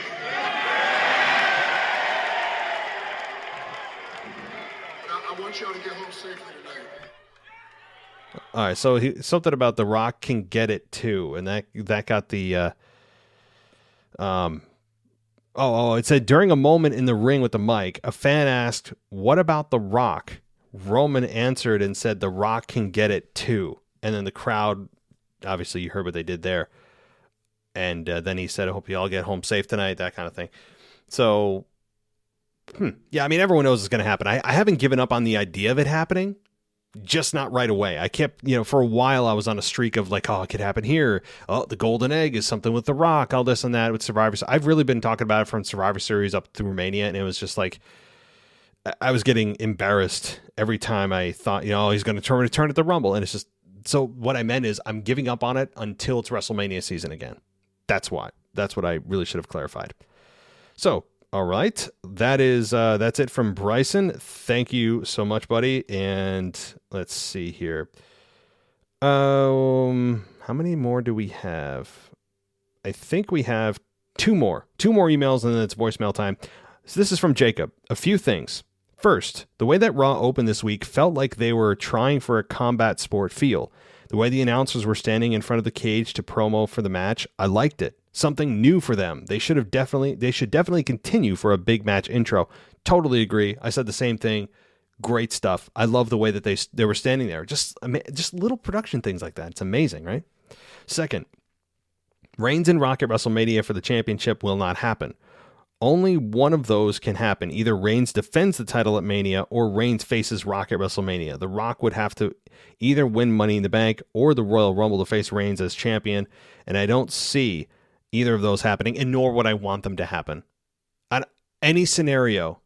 I want y'all to get home safely tonight. All right, so something about The Rock can get it too, and that got the it said during a moment in the ring with the mic, a fan asked, "What about The Rock?" Roman answered and said, "The Rock can get it too." And then the crowd, obviously, you heard what they did there. And then he said, "I hope you all get home safe tonight," that kind of thing. So, yeah, I mean, everyone knows it's going to happen. I haven't given up on the idea of it happening, just not right away. I kept, for a while I was on a streak of like, oh, it could happen here. Oh, the golden egg is something with The Rock, all this and that with Survivor Series. I've really been talking about it from Survivor Series up through Mania, and it was just like, I was getting embarrassed every time I thought, he's going to return at the Rumble. And it's just, so what I meant is I'm giving up on it until it's WrestleMania season again. That's why. That's what I really should have clarified. So, all right, that's it from Bryson. Thank you so much, buddy. And let's see here. How many more do we have? I think we have two more emails, and then it's voicemail time. So this is from Jacob. A few things. First, the way that Raw opened this week felt like they were trying for a combat sport feel. The way the announcers were standing in front of the cage to promo for the match, I liked it. Something new for them. They should definitely continue for a big match intro. Totally agree. I said the same thing. Great stuff. I love the way that they were standing there. Just little production things like that. It's amazing, right? Second, Reigns and Rock at WrestleMania for the championship will not happen. Only one of those can happen. Either Reigns defends the title at Mania or Reigns faces Rock at WrestleMania. The Rock would have to either win Money in the Bank or the Royal Rumble to face Reigns as champion, and I don't see either of those happening, and nor would I want them to happen. On any scenario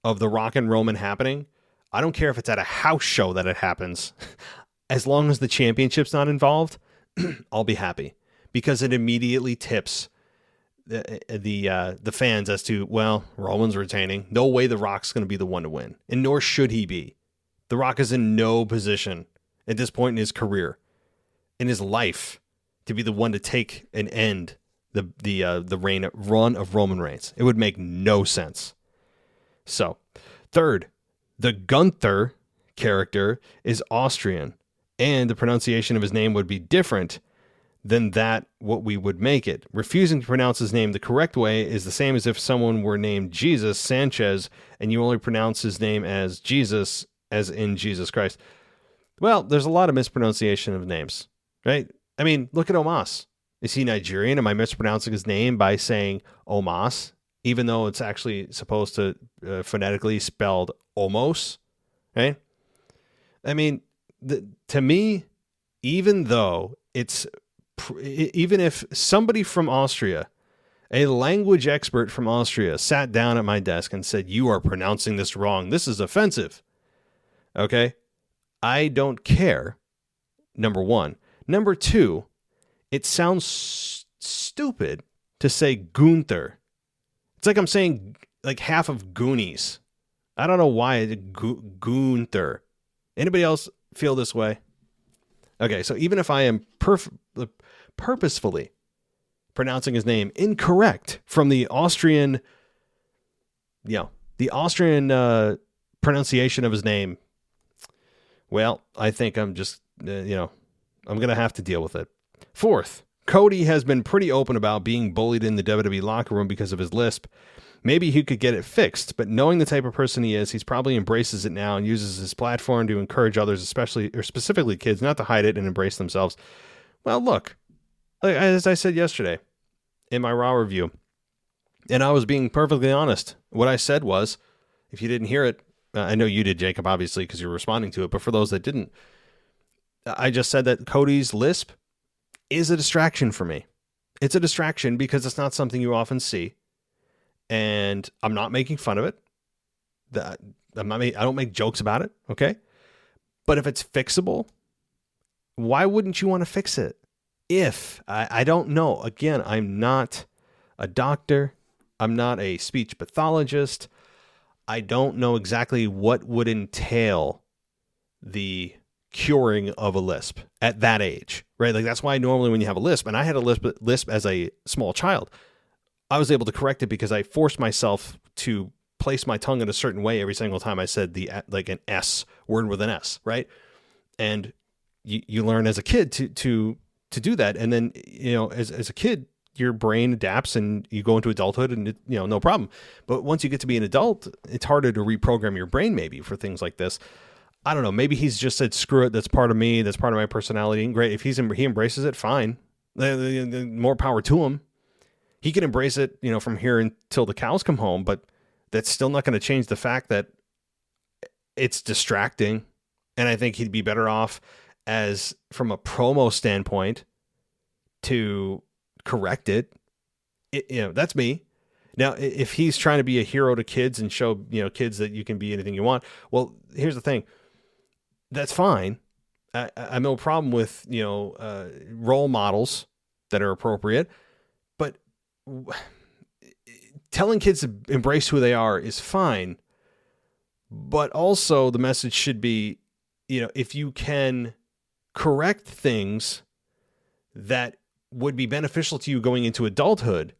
of the Rock and Roman happening, I don't care if it's at a house show that it happens. As long as the championship's not involved, I'll be happy, because it immediately tips the fans as to, well, Roman's retaining. No way The Rock's going to be the one to win, and nor should he be. The Rock is in no position at this point in his career, in his life, to be the one to take and end the run of Roman Reigns. It would make no sense. So, third, the Gunther character is Austrian, and the pronunciation of his name would be different than that what we would make it. Refusing to pronounce his name the correct way is the same as if someone were named Jesus Sanchez and you only pronounce his name as Jesus, as in Jesus Christ. Well, there's a lot of mispronunciation of names, right? I mean, look at Omos. Is he Nigerian? Am I mispronouncing his name by saying Omos, even though it's actually supposed to phonetically spelled Omos, right? I mean, to me, even if somebody from Austria, a language expert from Austria, sat down at my desk and said, "You are pronouncing this wrong. This is offensive." Okay? I don't care. Number one. Number two, it sounds stupid to say Gunther. It's like I'm saying like half of Goonies. I don't know why Gunther. Anybody else feel this way? Okay, so even if I am purposefully pronouncing his name incorrect from the Austrian, pronunciation of his name, well, I think I'm just, I'm going to have to deal with it. Fourth, Cody has been pretty open about being bullied in the WWE locker room because of his lisp. Maybe he could get it fixed, but knowing the type of person he is, he's probably embraces it now and uses his platform to encourage others, specifically kids, not to hide it and embrace themselves. Well, look, as I said yesterday in my Raw review, and I was being perfectly honest, what I said was, if you didn't hear it, I know you did, Jacob, obviously, because you're responding to it, but for those that didn't, I just said that Cody's lisp is a distraction for me. It's a distraction because it's not something you often see, and I'm not making fun of it. I don't make jokes about it, okay? But if it's fixable, why wouldn't you want to fix it? I don't know. Again, I'm not a doctor. I'm not a speech pathologist. I don't know exactly what would entail the curing of a lisp at that age, right? Like that's why normally when you have a lisp, and I had a lisp as a small child, I was able to correct it because I forced myself to place my tongue in a certain way every single time I said an S word with an S, right? And you learn as a kid to do that, and then as a kid, your brain adapts and you go into adulthood and no problem. But once you get to be an adult, it's harder to reprogram your brain maybe for things like this. I don't know. Maybe he's just said, screw it. That's part of me. That's part of my personality. And great. If he embraces it, fine. The more power to him. He can embrace it, from here until the cows come home, but that's still not going to change the fact that it's distracting. And I think he'd be better off from a promo standpoint to correct it. That's me. Now, if he's trying to be a hero to kids and show, kids that you can be anything you want, well, here's the thing. That's fine. I have no problem with, role models that are appropriate, but telling kids to embrace who they are is fine. But also the message should be, if you can correct things that would be beneficial to you going into adulthood,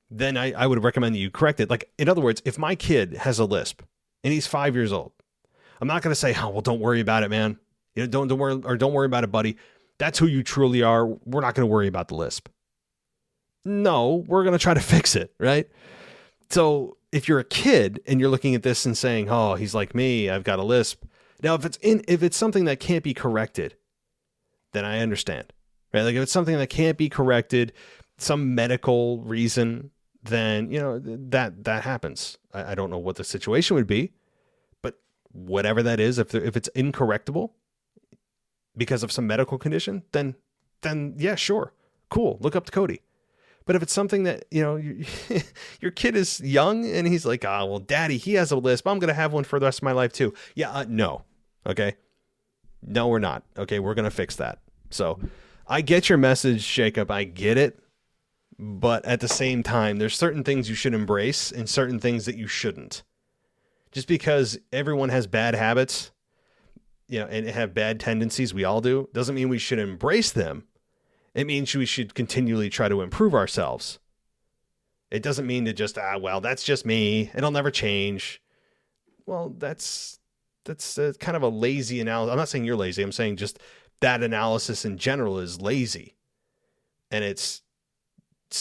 then I would recommend that you correct it. Like, in other words, if my kid has a lisp and he's 5 years old, I'm not going to say, oh, well, don't worry about it, man. Don't worry about it, buddy. That's who you truly are. We're not going to worry about the lisp. No, we're going to try to fix it, right? So if you're a kid and you're looking at this and saying, oh, he's like me, I've got a lisp. Now, if it's something that can't be corrected, then I understand, right? Like if it's something that can't be corrected, some medical reason, then, that happens. I don't know what the situation would be, but whatever that is, if it's incorrectable because of some medical condition, then yeah, sure. Cool. Look up to Cody. But if it's something that, your kid is young and he's like, well, daddy, he has a lisp. I'm going to have one for the rest of my life too. Yeah. No. Okay. No, we're not. Okay. We're going to fix that. So I get your message, Jacob. I get it. But at the same time, there's certain things you should embrace and certain things that you shouldn't. Just because everyone has bad habits, and have bad tendencies, we all do, doesn't mean we should embrace them. It means we should continually try to improve ourselves. It doesn't mean to just, well, that's just me. It'll never change. Well, that's kind of a lazy analysis. I'm not saying you're lazy. I'm saying just that analysis in general is lazy. And it's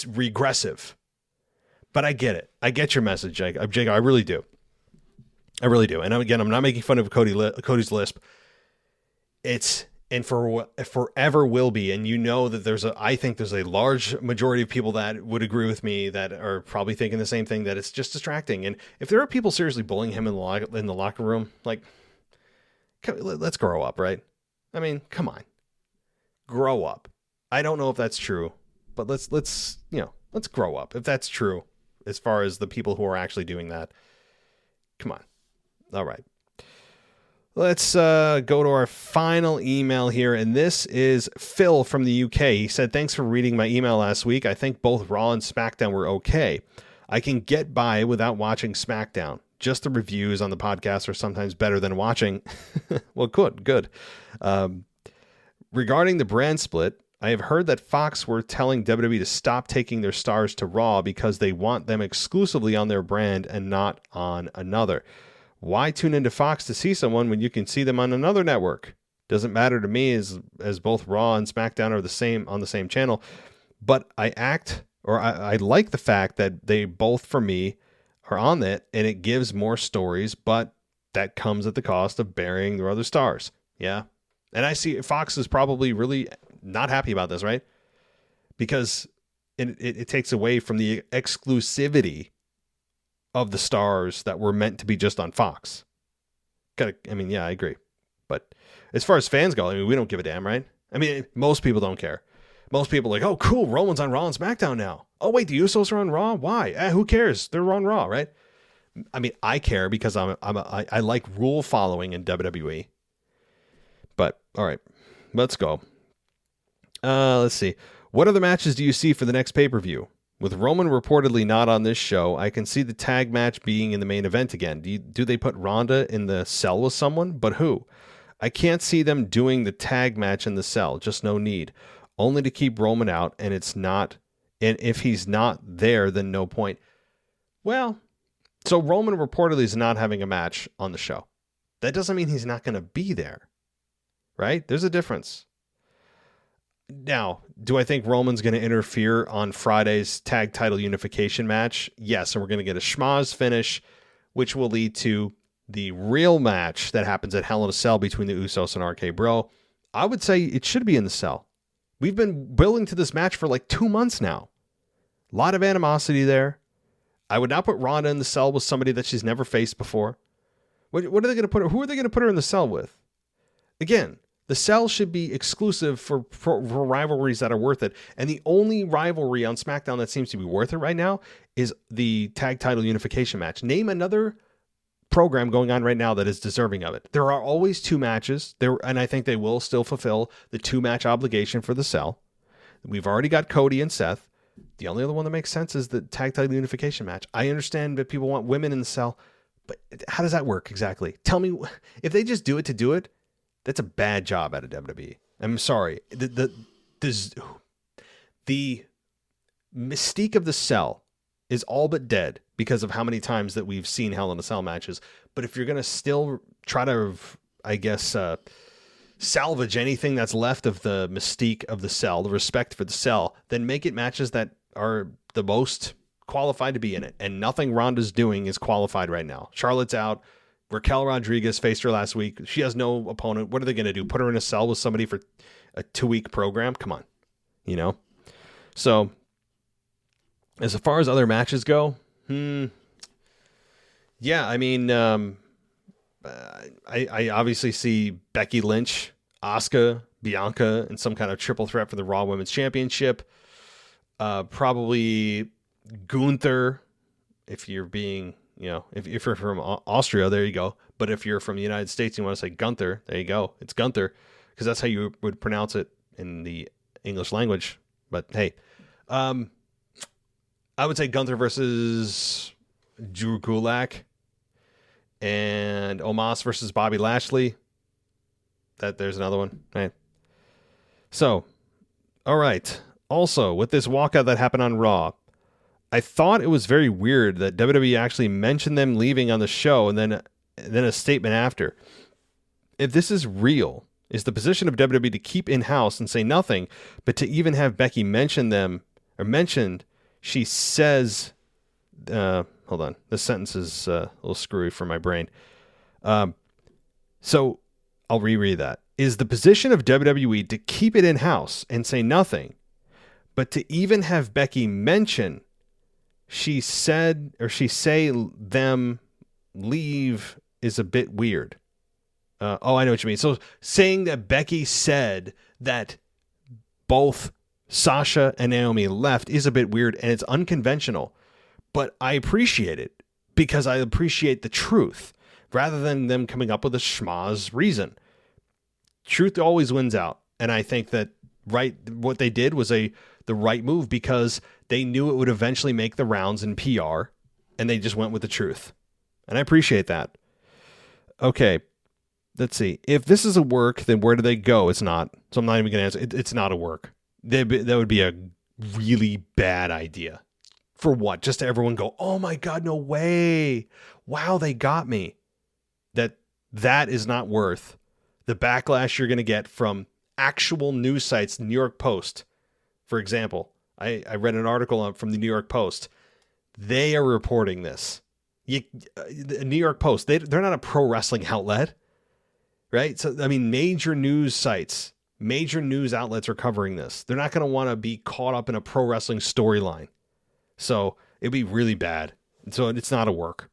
regressive. But I get it. I get your message, Jacob. I really do. I really do. And again, I'm not making fun of Cody's lisp. And forever will be. And that I think there's a large majority of people that would agree with me that are probably thinking the same thing, that it's just distracting. And if there are people seriously bullying him in the locker room, like, let's grow up, right? I mean, come on, grow up. I don't know if that's true, but let's grow up. If that's true, as far as the people who are actually doing that, come on. All right. Let's go to our final email here, and this is Phil from the UK. He said, thanks for reading my email last week. I think both Raw and SmackDown were okay. I can get by without watching SmackDown. Just the reviews on the podcast are sometimes better than watching. Well, good. Regarding the brand split, I have heard that Fox were telling WWE to stop taking their stars to Raw because they want them exclusively on their brand and not on another. Why tune into Fox to see someone when you can see them on another network? Doesn't matter to me as both Raw and SmackDown are the same on the same channel. But I like the fact that they both, for me, are on it, and it gives more stories, but that comes at the cost of burying their other stars. Yeah. And I see Fox is probably really not happy about this, right? Because it takes away from the exclusivity of the stars that were meant to be just on Fox. I agree. But as far as fans go, we don't give a damn, right? Most people don't care. Most people are like, oh, cool, Roman's on Raw and SmackDown now. Oh, wait, the Usos are on Raw? Why? Who cares? They're on Raw, right? I care because I like rule following in WWE. But, all right, let's go. Let's see. What other matches do you see for the next pay-per-view? With Roman reportedly not on this show, I can see the tag match being in the main event again. Do they put Ronda in the cell with someone? But who? I can't see them doing the tag match in the cell. Just no need. Only to keep Roman out, and if he's not there, then no point. Well, so Roman reportedly is not having a match on the show. That doesn't mean he's not going to be there, right? There's a difference. Now, do I think Roman's going to interfere on Friday's tag title unification match? Yes, and we're going to get a schmaz finish, which will lead to the real match that happens at Hell in a Cell between the Usos and RK Bro. I would say it should be in the cell. We've been building to this match for like 2 months now. A lot of animosity there. I would not put Ronda in the cell with somebody that she's never faced before. What are they going to put her? Who are they going to put her in the cell with? Again, the cell should be exclusive for rivalries that are worth it. And the only rivalry on SmackDown that seems to be worth it right now is the tag title unification match. Name another program going on right now that is deserving of it. There are always 2 matches there, and I think they will still fulfill the 2-match obligation for the cell. We've already got Cody and Seth. The only other one that makes sense is the tag title unification match. I understand that people want women in the cell, but how does that work exactly? Tell me, if they just do it to do it, that's a bad job out of WWE. I'm sorry. The mystique of the cell is all but dead because of how many times that we've seen Hell in a Cell matches. But if you're going to still try to, salvage anything that's left of the mystique of the cell, the respect for the cell, then make it matches that are the most qualified to be in it. And nothing Ronda's doing is qualified right now. Charlotte's out. Raquel Rodriguez faced her last week. She has no opponent. What are they going to do? Put her in a cell with somebody for a 2-week program? Come on. So as far as other matches go, I obviously see Becky Lynch, Asuka, Bianca in some kind of triple threat for the Raw Women's Championship. Probably Gunther, if you're being, if you're from Austria, there you go. But if you're from the United States, you want to say Gunther, there you go. It's Gunther, because that's how you would pronounce it in the English language. But hey, I would say Gunther versus Drew Gulak and Omos versus Bobby Lashley. There's another one. Right. So, all right. Also, with this walkout that happened on Raw, I thought it was very weird that WWE actually mentioned them leaving on the show and then a statement after. If this is real, is the position of WWE to keep in-house and say nothing, but to even have Becky mention them, or mentioned, she says, hold on, this sentence is a little screwy for my brain. So I'll reread that. Is the position of WWE to keep it in-house and say nothing, but to even have Becky mention, she said, or she say them leave is a bit weird. I know what you mean. So saying that Becky said that both Sasha and Naomi left is a bit weird, and it's unconventional, but I appreciate it because I appreciate the truth rather than them coming up with a schmaz reason. Truth always wins out. And I think that what they did was the right move because they knew it would eventually make the rounds in PR, and they just went with the truth. And I appreciate that. Okay. let's see. If this is a work, then where do they go? It's not. So I'm not even going to answer. It's not a work. That would be a really bad idea. For what? Just to everyone go, oh my God, no way. Wow, they got me. That is not worth the backlash you're going to get from actual news sites. New York Post, for example. I read an article from the New York Post. They are reporting this. The New York Post, they're not a pro wrestling outlet, right? So, I mean, major news sites, major news outlets are covering this. They're not going to want to be caught up in a pro wrestling storyline. So it'd be really bad. So it's not a work.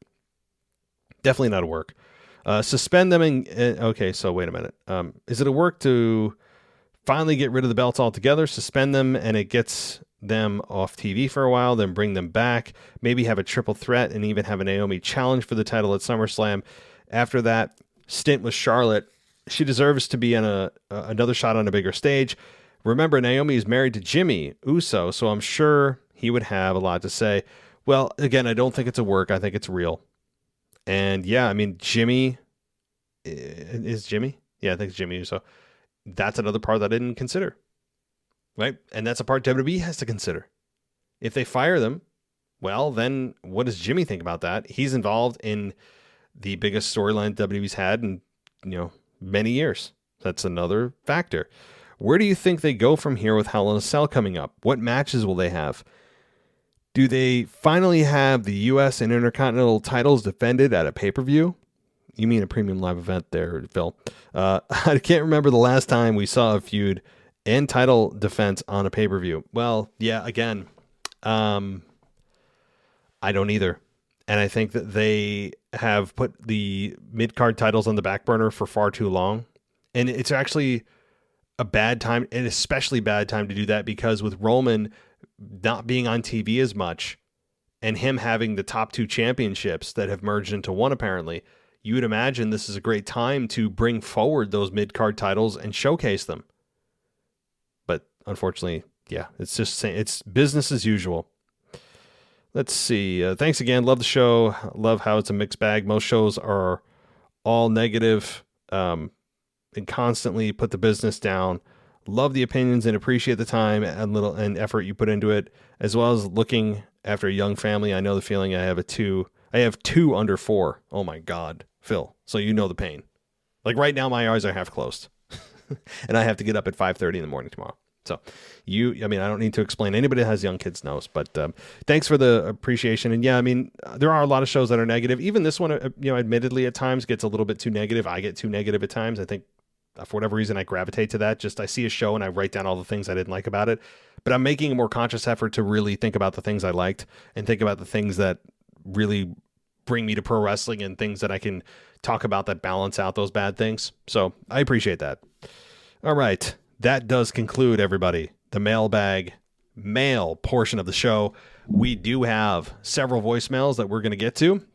Definitely not a work. Suspend them. Okay, so wait a minute. Is it a work to finally get rid of the belts altogether, suspend them, and it gets them off TV for a while, then bring them back, maybe have a triple threat and even have a Naomi challenge for the title at SummerSlam. After that stint with Charlotte, she deserves to be on another shot on a bigger stage. Remember, Naomi is married to Jimmy Uso, so I'm sure he would have a lot to say. Well, again, I don't think it's a work. I think it's real. And yeah, I mean, Jimmy is Jimmy. Yeah, I think it's Jimmy Uso. That's another part that I didn't consider. Right? And that's a part WWE has to consider. If they fire them, well, then what does Jimmy think about that? He's involved in the biggest storyline WWE's had in, many years. That's another factor. Where do you think they go from here with Hell in a Cell coming up? What matches will they have? Do they finally have the U.S. and Intercontinental titles defended at a pay-per-view? You mean a premium live event there, Phil. I can't remember the last time we saw a feud and title defense on a pay-per-view. Well, yeah, again, I don't either. And I think that they have put the mid-card titles on the back burner for far too long. And it's actually a bad time, an especially bad time to do that, because with Roman not being on TV as much and him having the top two championships that have merged into one, apparently, you would imagine this is a great time to bring forward those mid-card titles and showcase them. But unfortunately, yeah, it's business as usual. Let's see. Thanks again. Love the show. Love how it's a mixed bag. Most shows are all negative and constantly put the business down. Love the opinions and appreciate the time and effort you put into it, as well as looking after a young family. I know the feeling. I have two under 4. Oh my God, Phil. So you know the pain. Like right now, my eyes are half closed and I have to get up at 5:30 in the morning tomorrow. So I don't need to explain. Anybody that has young kids knows, but thanks for the appreciation. And yeah, I mean, there are a lot of shows that are negative. Even this one, admittedly at times gets a little bit too negative. I get too negative at times. I think for whatever reason, I gravitate to that. Just I see a show and I write down all the things I didn't like about it, but I'm making a more conscious effort to really think about the things I liked and think about the things that really bring me to pro wrestling and things that I can talk about that balance out those bad things. So I appreciate that. All right. That does conclude, everybody, the mailbag mail portion of the show. We do have several voicemails that we're going to get to.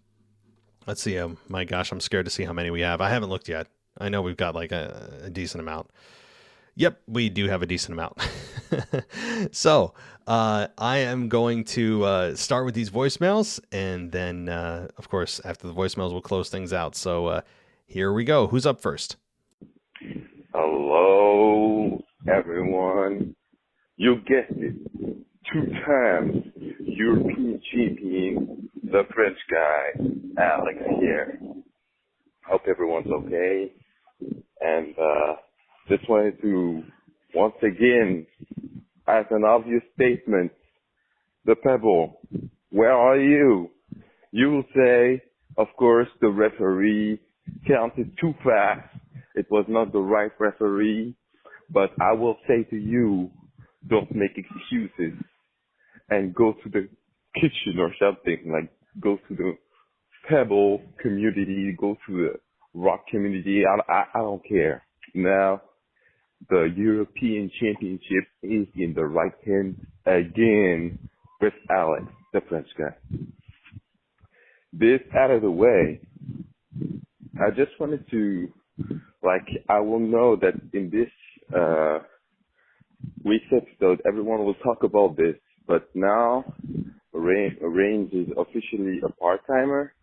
Let's see. My gosh, I'm scared to see how many we have. I haven't looked yet. I know we've got like a decent amount. Yep, we do have a decent amount. So I am going to start with these voicemails, and then, of course, after the voicemails, we'll close things out. So here we go. Who's up first? Hello, everyone. You guessed it. 2 times European champion, the French guy, Alex here. Hope everyone's okay. And just wanted to, once again, as an obvious statement, the Pebble, where are you? You will say, of course, the referee counted too fast. It was not the right referee. But I will say to you, don't make excuses and go to the kitchen or something, like go to the Pebble community, go to the Rock community. I don't care. Now, the European Championship is in the right hand again with Alex, the French guy. This out of the way, I just wanted to, I will know that in this week's episode, everyone will talk about this, but now Reigns is officially a part-timer,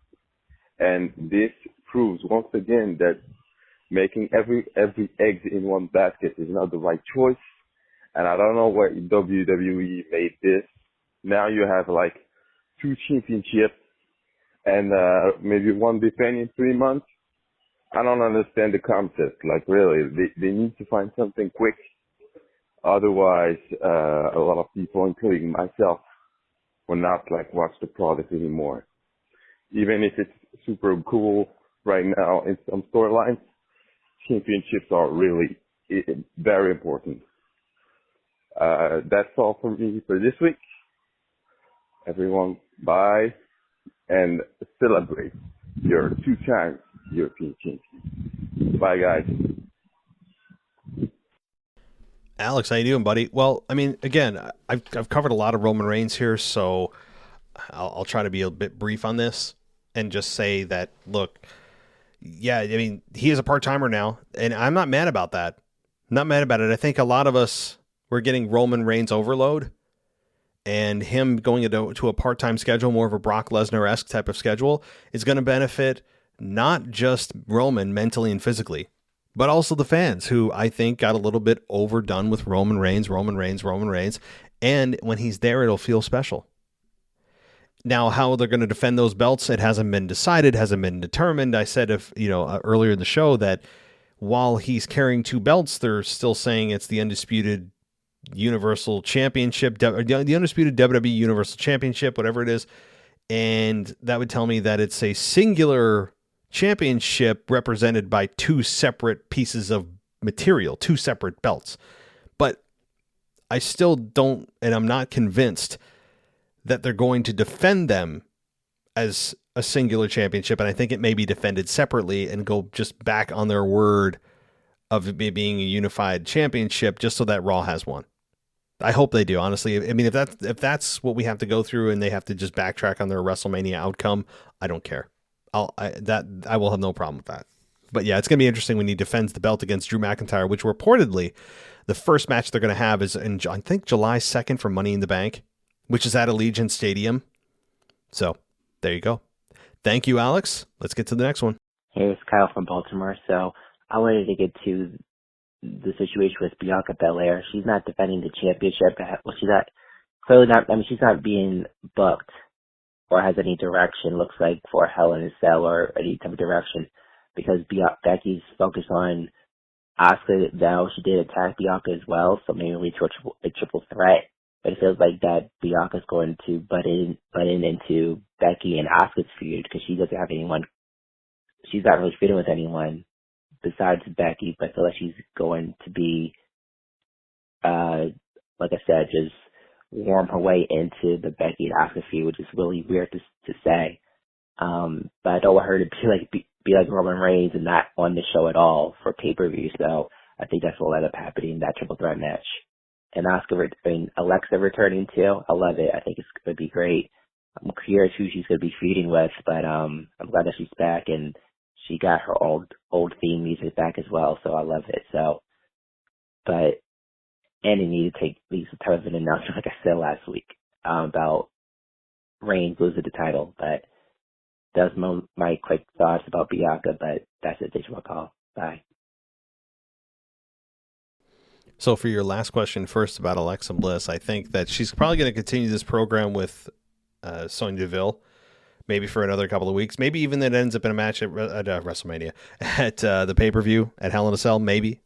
and this proves once again that making every egg in one basket is not the right choice. And I don't know where WWE made this. Now you have like 2 championships and maybe one defending in 3 months. I don't understand the concept. Like really, they need to find something quick. Otherwise, a lot of people, including myself, will not like watch the product anymore. Even if it's super cool right now in some storylines, championships are really very important. That's all for me for this week. Everyone, bye, and celebrate your 2-time European champion. Bye, guys. Alex, how you doing, buddy? Well, I mean, again, I've covered a lot of Roman Reigns here, so I'll try to be a bit brief on this and just say that, look, yeah, I mean, he is a part-timer now, and I'm not mad about that. Not mad about it. I think a lot of us were getting Roman Reigns overload, and him going into a part-time schedule, more of a Brock Lesnar-esque type of schedule, is going to benefit not just Roman mentally and physically, but also the fans, who I think got a little bit overdone with Roman Reigns. And when he's there, it'll feel special. Now, how they're going to defend those belts, it hasn't been decided, hasn't been determined. I said, earlier in the show that while he's carrying 2 belts, they're still saying it's the undisputed Universal Championship, the undisputed WWE Universal Championship, whatever it is. And that would tell me that it's a singular championship represented by 2 separate pieces of material, 2 separate belts. But I still don't, and I'm not convinced that they're going to defend them as a singular championship. And I think it may be defended separately and go just back on their word of it being a unified championship just so that Raw has one. I hope they do, honestly. I mean, if that's what we have to go through and they have to just backtrack on their WrestleMania outcome, I don't care. I will have no problem with that. But yeah, it's going to be interesting when he defends the belt against Drew McIntyre, which reportedly the first match they're going to have is in, I think, July 2nd for Money in the Bank, which is at Allegiant Stadium. So there you go. Thank you, Alex. Let's get to the next one. Hey, it's Kyle from Baltimore. So I wanted to get to the situation with Bianca Belair. She's not defending the championship. Well, she's not being booked or has any direction, looks like, for Hell in a Cell or any type of direction, because Becky's focused on Asuka. Now she did attack Bianca as well, so maybe we reach a triple threat. But it feels like that Bianca's going to butt in into Becky and Asuka's feud, because she doesn't have anyone. She's not really feuding with anyone besides Becky, but I feel like she's going to be, like I said, just warm her way into the Becky and Asuka feud, which is really weird to say. But I don't want her to be like Roman Reigns and not on the show at all for pay-per-view. So I think that's what will end up happening in that triple threat match. And Alexa returning too, I love it. I think it's going to be great. I'm curious who she's going to be feuding with, but I'm glad that she's back, and she got her old theme music back as well, so I love it. So, but Andy needed to take these type of an announcement, like I said last week, about Reigns losing the title. But that's my quick thoughts about Bianca. But that's it. Thanks for my call. Bye. So for your last question first about Alexa Bliss, I think that she's probably going to continue this program with Sonya Deville, maybe for another couple of weeks. Maybe even that ends up in a match at WrestleMania, at the pay-per-view at Hell in a Cell. Maybe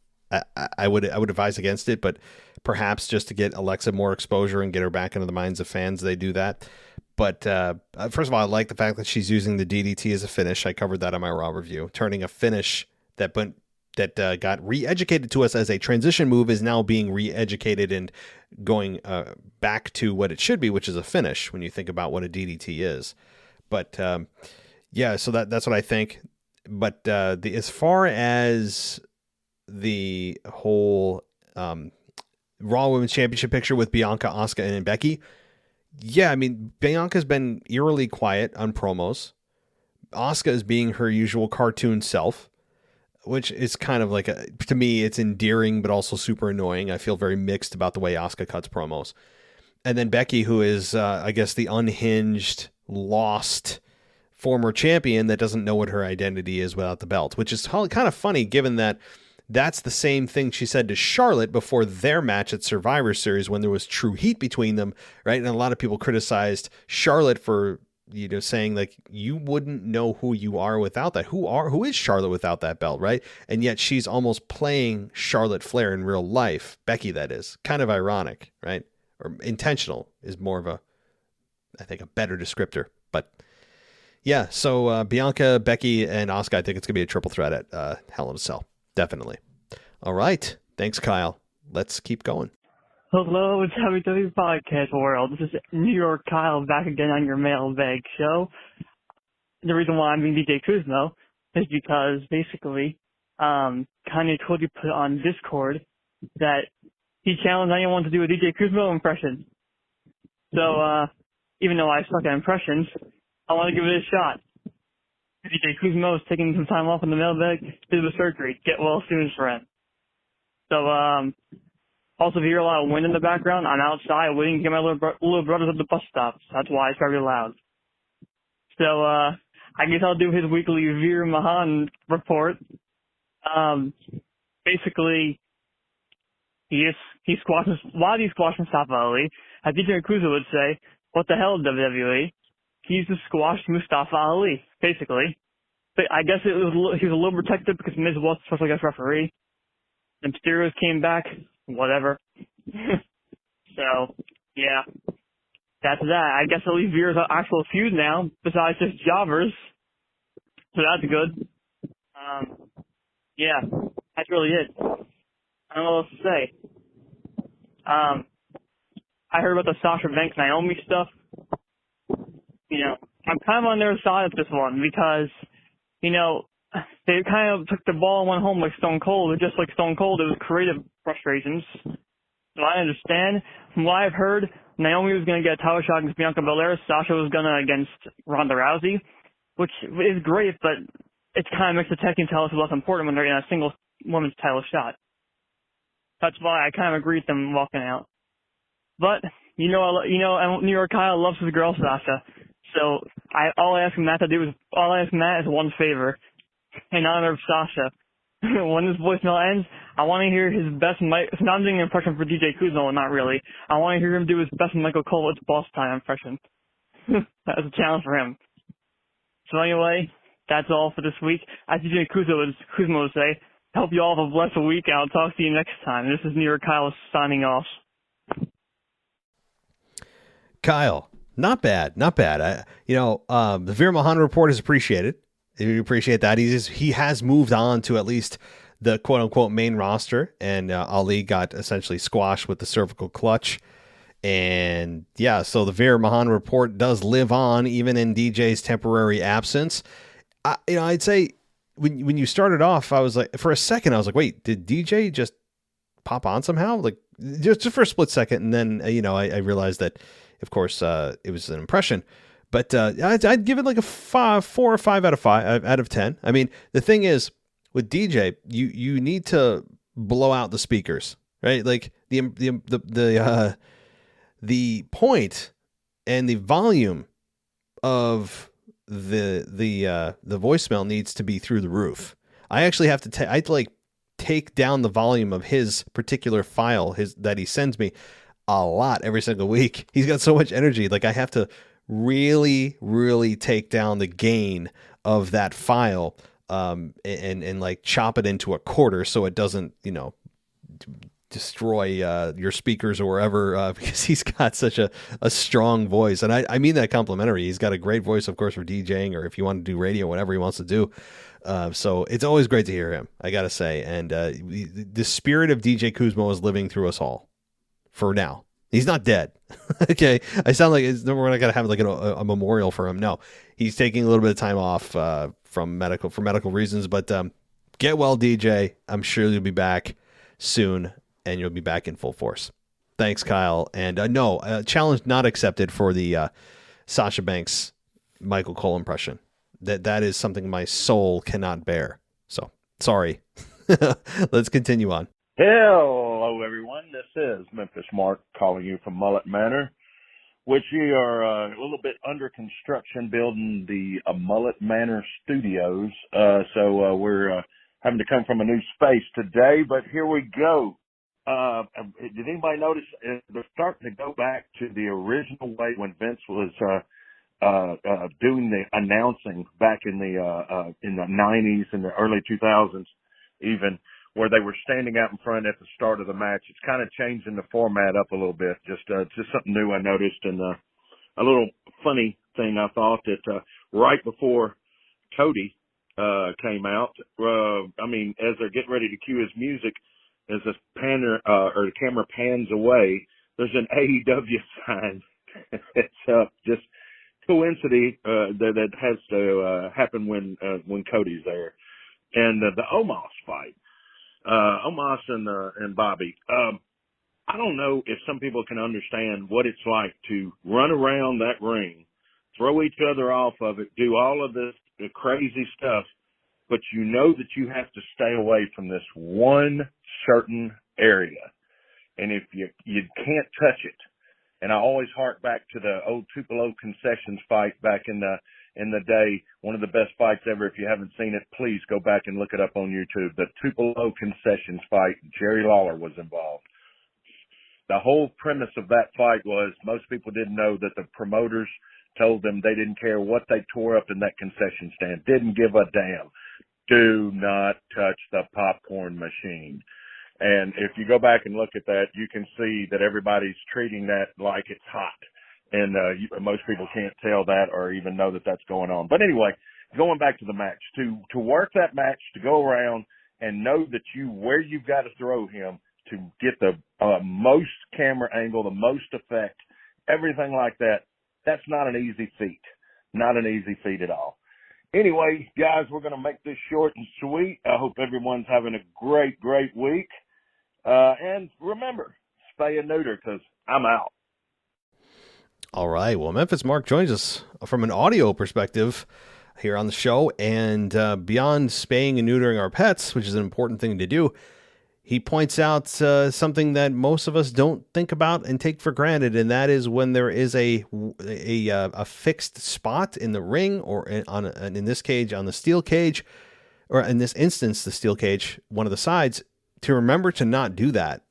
I would advise against it, but perhaps just to get Alexa more exposure and get her back into the minds of fans, they do that. But first of all, I like the fact that she's using the DDT as a finish. I covered that on my Raw review. Turning a finish that got re-educated to us as a transition move is now being re-educated and going back to what it should be, which is a finish when you think about what a DDT is. But yeah, so that's what I think. But as far as the whole Raw Women's Championship picture with Bianca, Asuka, and Becky, yeah, I mean, Bianca's been eerily quiet on promos. Asuka is being her usual cartoon self, which is kind of like, to me, it's endearing, but also super annoying. I feel very mixed about the way Asuka cuts promos. And then Becky, who is, I guess, the unhinged, lost, former champion that doesn't know what her identity is without the belt, which is kind of funny given that that's the same thing she said to Charlotte before their match at Survivor Series when there was true heat between them, right? And a lot of people criticized Charlotte for, saying like, you wouldn't know who you are without that. Who is Charlotte without that belt, right? And yet she's almost playing Charlotte Flair in real life. Becky, that is. Kind of ironic, right? Or intentional is more of I think a better descriptor. But yeah, so Bianca, Becky, and Asuka, I think it's going to be a triple threat at Hell in a Cell. Definitely. All right. Thanks, Kyle. Let's keep going. Hello, it's WWE Podcast World. This is New York Kyle back again on your Mailbag show. The reason why I'm being DJ Kuzmo is because basically Kanye told you to put on Discord that he challenged anyone to do a DJ Kuzmo impression. So even though I suck at impressions, I want to give it a shot. DJ Kuzmo is taking some time off in the Mailbag to do the surgery. Get well soon, friend. So, also, if you hear a lot of wind in the background, I'm outside waiting to get my little brothers at the bus stop. That's why it's very loud. So, I guess I'll do his weekly Veer Mahan report. Basically, he squashes, why do you squash Mustafa Ali? As DJ Kuzo would say, what the hell, WWE? He used to squash Mustafa Ali, basically. But I guess he was a little protected because Miz was a special guest referee. The Mysterios came back, whatever. So, yeah. That's that. I guess at least Veer's an actual feud now, besides just jobbers. So that's good. Yeah, that's really it. I don't know what else to say. I heard about the Sasha Banks Naomi stuff. I'm kind of on their side of this one because, they kind of took the ball and went home like Stone Cold. Just like Stone Cold, it was creative frustrations. So I understand. From what I've heard, Naomi was going to get a title shot against Bianca Belair. Sasha was going to against Ronda Rousey, which is great, but it kind of makes the tag team titles less important when they're in a single women's title shot. That's why I kind of agree with them walking out. But, New York Kyle loves his girl, Sasha. So all I ask Matt is one favor. In honor of Sasha. When this voicemail ends, I want to hear his best it's not doing an impression for DJ Kuzo, not really. I want to hear him do his best Michael Cole Boss Time impression. That's a challenge for him. So anyway, that's all for this week. As DJ Kuzmo would say, hope you all have a blessed week, and I'll talk to you next time. This is New York Kyle signing off. Kyle, not bad. The Veer Mahan report is appreciated. We appreciate that. He has moved on to at least the quote unquote main roster, and Ali got essentially squashed with the cervical clutch. And yeah, so the Veer Mahan report does live on even in DJ's temporary absence. I'd say when you started off, I was like, for a second, I was like, wait, did DJ just pop on somehow? Like just for a split second. And then, I realized that, of course, it was an impression. But I'd give it like a 4 or 5 out of 10. I mean, the thing is, with DJ, you need to blow out the speakers, right? Like the point and the volume of the voicemail needs to be through the roof. I actually have to take down the volume of his particular file that he sends me a lot every single week. He's got so much energy. Like I have to really, really take down the gain of that file and like chop it into a quarter so it doesn't, destroy your speakers or wherever because he's got such a strong voice. And I mean that complimentary. He's got a great voice, of course, for DJing or if you want to do radio, whatever he wants to do. So it's always great to hear him, I got to say. And the spirit of DJ Kuzmo is living through us all for now. He's not dead. Okay. I sound like we're not going to have like a memorial for him. No, he's taking a little bit of time off for medical reasons, but get well, DJ. I'm sure you'll be back soon and you'll be back in full force. Thanks, Kyle. And challenge not accepted for the Sasha Banks Michael Cole impression. That is something my soul cannot bear. So sorry. Let's continue on. Hello, everyone. This is Memphis Mark calling you from Mullet Manor. which we are a little bit under construction building the Mullet Manor Studios. So we're having to come from a new space today, but here we go. Did anybody notice they're starting to go back to the original way when Vince was doing the announcing back in the 90s and the early 2000s, even, where they were standing out in front at the start of the match. It's kind of changing the format up a little bit. Just something new I noticed, and a little funny thing I thought that right before Cody came out, as they're getting ready to cue his music, as the the camera pans away, there's an AEW sign. It's just coincidence that has to happen when Cody's there. And the Omos fight, Omos and Bobby. I don't know if some people can understand what it's like to run around that ring, throw each other off of it, do all of this crazy stuff, but you know that you have to stay away from this one certain area. And if you can't touch it, and I always hark back to the old Tupelo concessions fight back in the day, one of the best fights ever. If you haven't seen it, please go back and look it up on YouTube. The Tupelo concessions fight, Jerry Lawler was involved. The whole premise of that fight was most people didn't know that the promoters told them they didn't care what they tore up in that concession stand. Didn't give a damn. Do not touch the popcorn machine. And if you go back and look at that, you can see that everybody's treating that like it's hot. And most people can't tell that or even know that that's going on. But anyway, going back to the match, to work that match, to go around and know that where you've got to throw him to get the most camera angle, the most effect, everything like that, that's not an easy feat. Not an easy feat at all. Anyway, guys, we're going to make this short and sweet. I hope everyone's having a great, great week. And remember, spay and neuter, because I'm out. All right. Well, Memphis Mark joins us from an audio perspective here on the show. And beyond spaying and neutering our pets, which is an important thing to do, he points out something that most of us don't think about and take for granted, and that is when there is a fixed spot in the ring, or in this cage on the steel cage, or in this instance the steel cage, one of the sides. To remember to not do that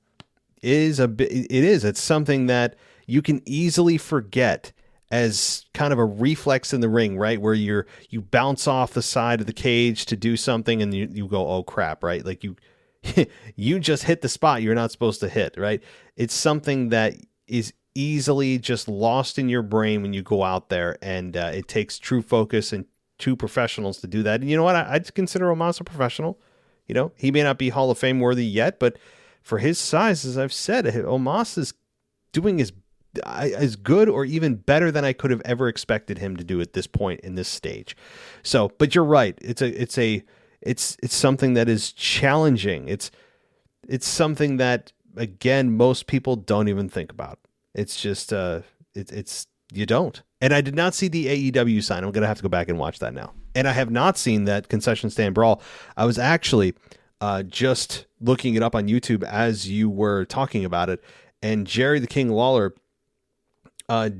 it's something that you can easily forget as kind of a reflex in the ring, right? Where you bounce off the side of the cage to do something and you go, oh crap, right? Like you just hit the spot you're not supposed to hit, right? It's something that is easily just lost in your brain when you go out there, and it takes true focus and two professionals to do that. And you know what? I'd consider Omos a professional. You know, he may not be Hall of Fame worthy yet, but for his size, as I've said, Omos is doing as good or even better than I could have ever expected him to do at this point in this stage. So, but you're right. It's something that is challenging. It's something that, again, most people don't even think about. It's just, you don't. And I did not see the AEW sign. I'm going to have to go back and watch that now. And I have not seen that concession stand brawl. I was actually just looking it up on YouTube as you were talking about it. And Jerry the King Lawler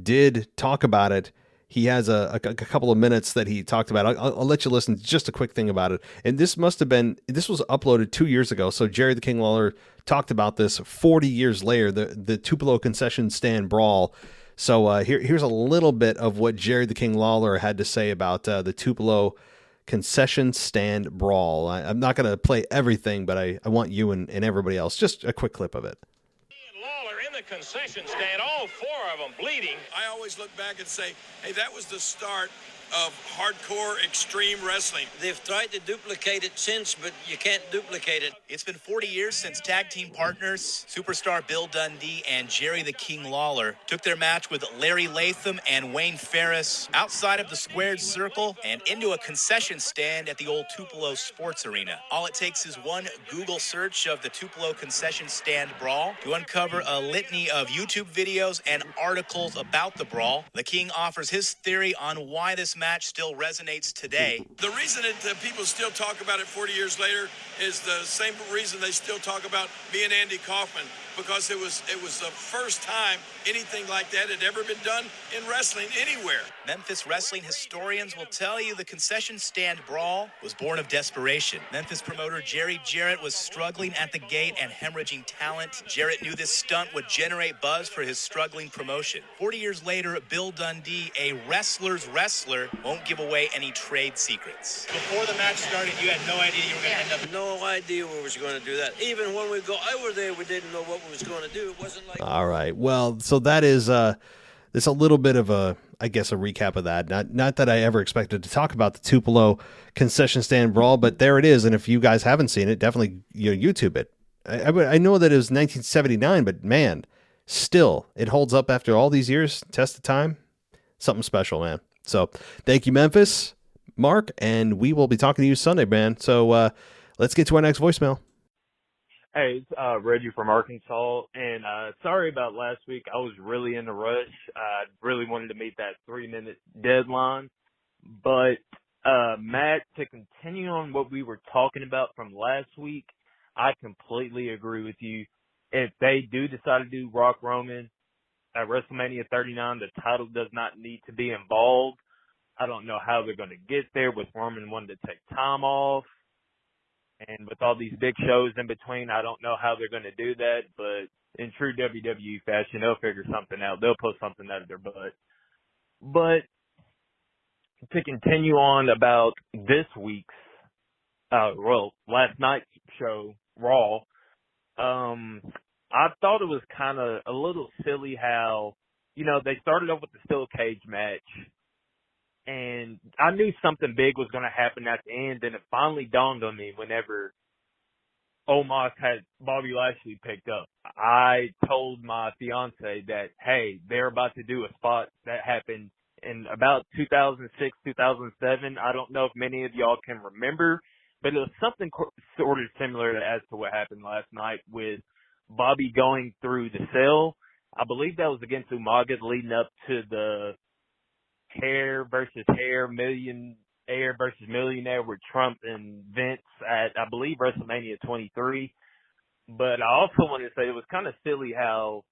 did talk about it. He has a couple of minutes that he talked about. I'll let you listen to just a quick thing about it. And this was uploaded 2 years ago. So Jerry the King Lawler talked about this 40 years later, the Tupelo concession stand brawl. So here's a little bit of what Jerry the King Lawler had to say about the Tupelo concession stand brawl. I'm not going to play everything, but I want you and everybody else, just a quick clip of it. Lawler in the concession stand, all four of them bleeding. I always look back and say, hey, that was the start of hardcore extreme wrestling. They've tried to duplicate it since, but you can't duplicate it. It's been 40 years since tag team partners superstar Bill Dundee and Jerry the King Lawler took their match with Larry Latham and Wayne Ferris outside of the squared circle and into a concession stand at the old Tupelo Sports Arena. All it takes is one Google search of the Tupelo concession stand brawl to uncover a litany of YouTube videos and articles about the brawl. The King offers his theory on why this match still resonates today. The reason that people still talk about it 40 years later is the same reason they still talk about me and Andy Kaufman because it was the first time anything like that had ever been done in wrestling anywhere. Memphis wrestling historians will tell you the concession stand brawl was born of desperation. Memphis promoter Jerry Jarrett was struggling at the gate and hemorrhaging talent. Jarrett knew this stunt would generate buzz for his struggling promotion. 40 years later, Bill Dundee, a wrestler's wrestler, won't give away any trade secrets. Before the match started, you had no idea you were going to end up. No idea we was going to do that. Even when we go over there, we didn't know what we was going to do. It wasn't like. All right. Well, so that is there's a little bit of a recap of that. Not that I ever expected to talk about the Tupelo concession stand brawl, but there it is. And if you guys haven't seen it, definitely YouTube it. I know that it was 1979, but man, still it holds up after all these years. Test of time, something special, man. So thank you, Memphis, Mark, and we will be talking to you Sunday, man. So let's get to our next voicemail. Hey, it's Reggie from Arkansas, and sorry about last week. I was really in a rush. I really wanted to meet that 3-minute deadline. But, Matt, to continue on what we were talking about from last week, I completely agree with you. If they do decide to do Rock Roman at WrestleMania 39, the title does not need to be involved. I don't know how they're going to get there with Roman wanting to take time off. And with all these big shows in between, I don't know how they're going to do that. But in true WWE fashion, they'll figure something out. They'll pull something out of their butt. But to continue on about this week's, last night's show, Raw, I thought it was kind of a little silly how, they started off with the steel cage match. And I knew something big was going to happen at the end, and it finally dawned on me whenever Omos had Bobby Lashley picked up. I told my fiance that, hey, they're about to do a spot that happened in about 2006, 2007. I don't know if many of y'all can remember, but it was something sort of similar as to what happened last night with Bobby going through the cell. I believe that was against Umaga leading up to the hair versus hair, millionaire versus millionaire with Trump and Vince at, I believe, WrestleMania 23. But I also wanted to say it was kind of silly how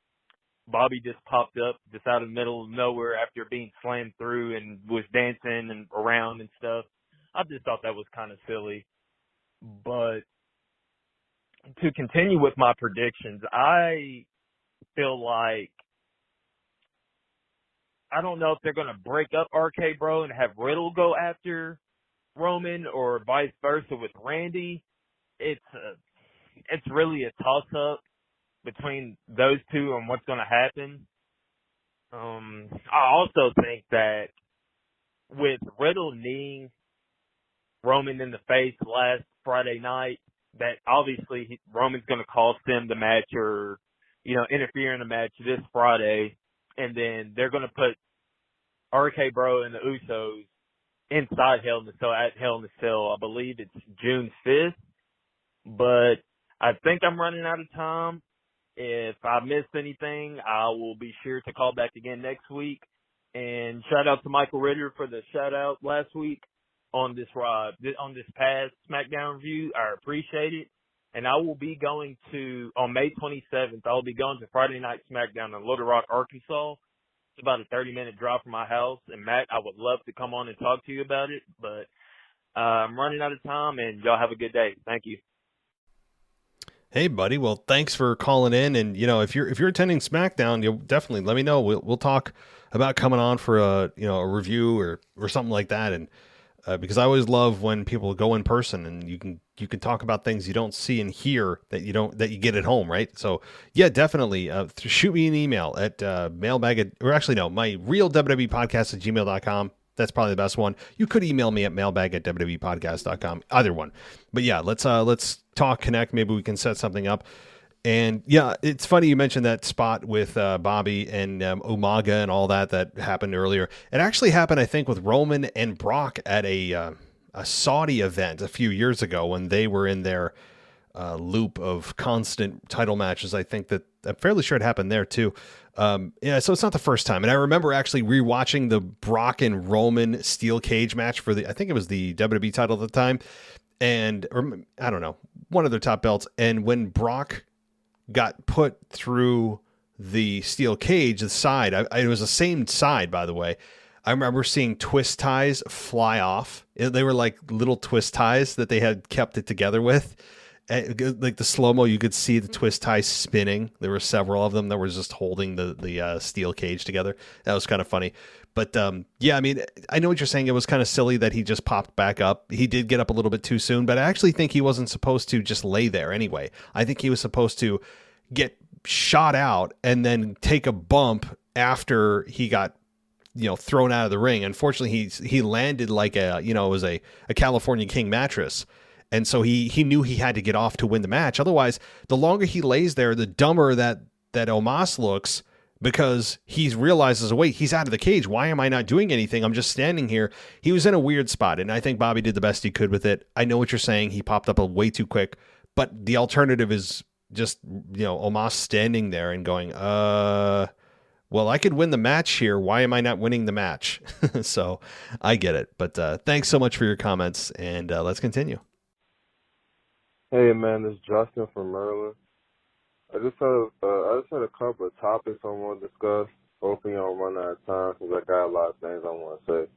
Bobby just popped up just out of the middle of nowhere after being slammed through and was dancing and around and stuff. I just thought that was kind of silly. But to continue with my predictions, I feel like I don't know if they're going to break up RK Bro and have Riddle go after Roman or vice versa with Randy. It's really a toss-up between those two on what's going to happen. I also think that with Riddle kneeing Roman in the face last Friday night, that obviously Roman's going to cost them the match or, interfere in the match this Friday. And then they're going to put RK Bro and the Usos inside Hell in the Cell at Hell in the Cell. I believe it's June 5th. But I think I'm running out of time. If I missed anything, I will be sure to call back again next week. And shout out to Michael Ritter for the shout out last week on this past SmackDown review. I appreciate it. And I will be going on May 27th, I'll be going to Friday Night SmackDown in Little Rock, Arkansas. It's about a 30-minute drive from my house. And, Matt, I would love to come on and talk to you about it. But I'm running out of time, and y'all have a good day. Thank you. Hey, buddy. Well, thanks for calling in. And, if you're attending SmackDown, you'll definitely let me know. We'll talk about coming on for a review or something like that. And because I always love when people go in person and you can talk about things you don't see and hear that you get at home, right? So yeah, definitely shoot me an email at mailbag my real WWE podcast at gmail.com. That's probably the best one. You could email me at mailbag at wwepodcast.com, either one. But yeah, let's talk, connect. Maybe we can set something up. And yeah, it's funny you mentioned that spot with Bobby and Umaga and all that happened earlier. It actually happened, I think, with Roman and Brock at a Saudi event a few years ago when they were in their loop of constant title matches. I think that I'm fairly sure it happened there too. So it's not the first time. And I remember actually rewatching the Brock and Roman steel cage match for I think it was the WWE title at the time. Or I don't know, one of their top belts. And when Brock got put through the steel cage, the side. It was the same side, by the way. I remember seeing twist ties fly off. They were like little twist ties that they had kept it together with. And like the slow-mo, you could see the twist ties spinning. There were several of them that were just holding the steel cage together. That was kind of funny. But yeah, I mean, I know what you're saying. It was kind of silly that he just popped back up. He did get up a little bit too soon, but I actually think he wasn't supposed to just lay there anyway. I think he was supposed to get shot out and then take a bump after he got thrown out of the ring. Unfortunately, he landed like it was a California King mattress. And so he knew he had to get off to win the match. Otherwise, the longer he lays there, the dumber that Omos looks, because he realizes, wait, he's out of the cage. Why am I not doing anything? I'm just standing here. He was in a weird spot, and I think Bobby did the best he could with it. I know what you're saying. He popped up way too quick, but the alternative is just, Omos standing there and going, well, I could win the match here. Why am I not winning the match? So I get it. But thanks so much for your comments, and let's continue. Hey, man, this is Justin from Maryland. I just had a couple of topics I want to discuss. Hopefully I don't run out of time because I got a lot of things I want to say.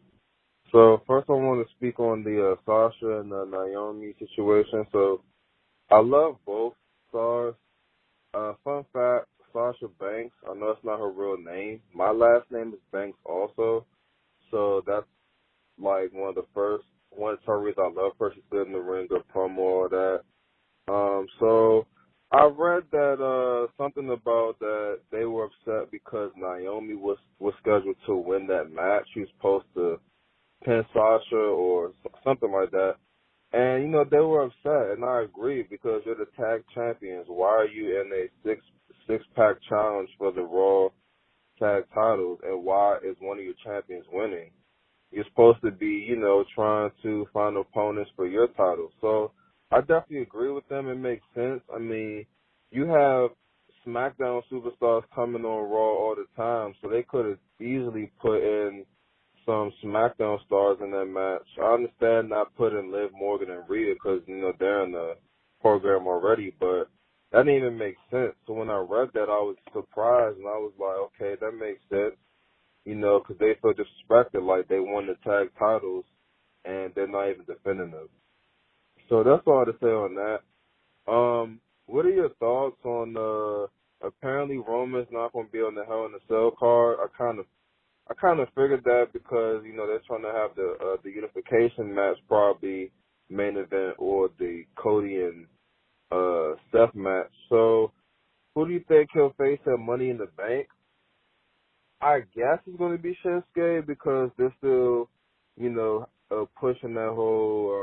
So first I want to speak on the Sasha and the Naomi situation. So I love both stars. Fun fact, Sasha Banks, I know it's not her real name. My last name is Banks also. So that's like one of the reasons I love her. She's good in the ring, good promo, all that. So I read that something about that they were upset because Naomi was scheduled to win that match. She was supposed to pin Sasha or something like that. And, they were upset, and I agree, because you're the tag champions. Why are you in a six-pack challenge for the Raw tag titles, and why is one of your champions winning? You're supposed to be, trying to find opponents for your title. So I definitely agree with them. It makes sense. I mean, you have SmackDown superstars coming on Raw all the time, so they could have easily put in some SmackDown stars in that match. I understand not putting Liv Morgan and Rhea because, they're in the program already, but that didn't even make sense. So when I read that, I was surprised, and I was like, okay, that makes sense, because they feel disrespected, like they won the tag titles, and they're not even defending them. So that's all to say on that. What are your thoughts on apparently Roman's not going to be on the Hell in a Cell card? I kind of figured that because they're trying to have the unification match probably main event or the Cody and Seth match. So who do you think he'll face at Money in the Bank? I guess it's going to be Shinsuke because they're still pushing that whole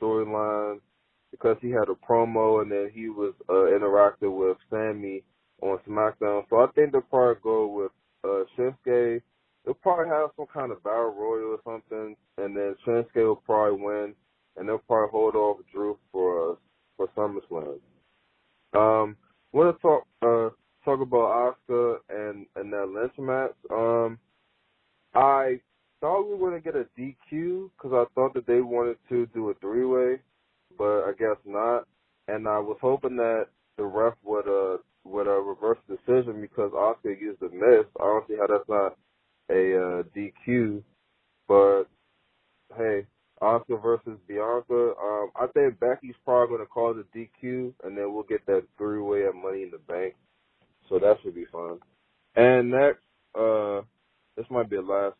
storyline because he had a promo and then he was interacting with Sammy on SmackDown. So I think they'll probably go with Shinsuke. They'll probably have some kind of battle royal or something, and then Shinsuke will probably win, and they'll probably hold off Drew for SummerSlam. Want to talk about Asuka and that Lynch match. I thought we were going to get a DQ because I thought that they wanted to do a three-way, but I guess not. And I was hoping that the ref would reverse the decision because Asuka used the miss. I don't see how that's not a DQ, but hey, Asuka versus Bianca. I think Becky's probably going to call it a DQ, and then we'll get that three-way at Money in the Bank. So that should be fun. And next, this might be the last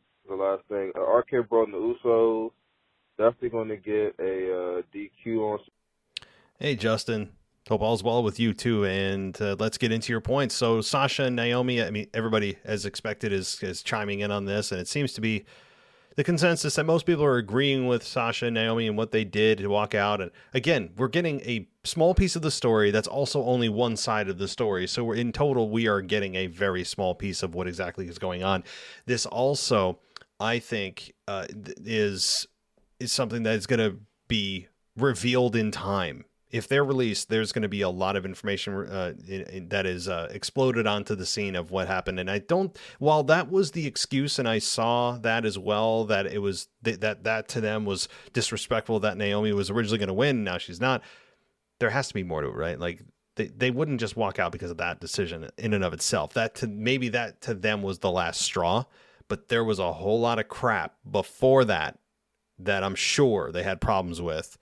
thing. RK Bro and the Usos definitely going to get a DQ on. Hey, Justin. Hope all's well with you, too. And let's get into your points. So Sasha and Naomi, I mean, everybody, as expected, is chiming in on this. And it seems to be the consensus that most people are agreeing with Sasha and Naomi and what they did to walk out. And again, we're getting a small piece of the story that's also only one side of the story. So in total, we are getting a very small piece of what exactly is going on. This also, I think, is something that is going to be revealed in time. If they're released, there's going to be a lot of information that is exploded onto the scene of what happened. And while that was the excuse, and I saw that as well, that it was that to them was disrespectful, that Naomi was originally going to win. Now she's not. There has to be more to it, right? Like They wouldn't just walk out because of that decision in and of itself. Maybe that to them was the last straw, but there was a whole lot of crap before that I'm sure they had problems with.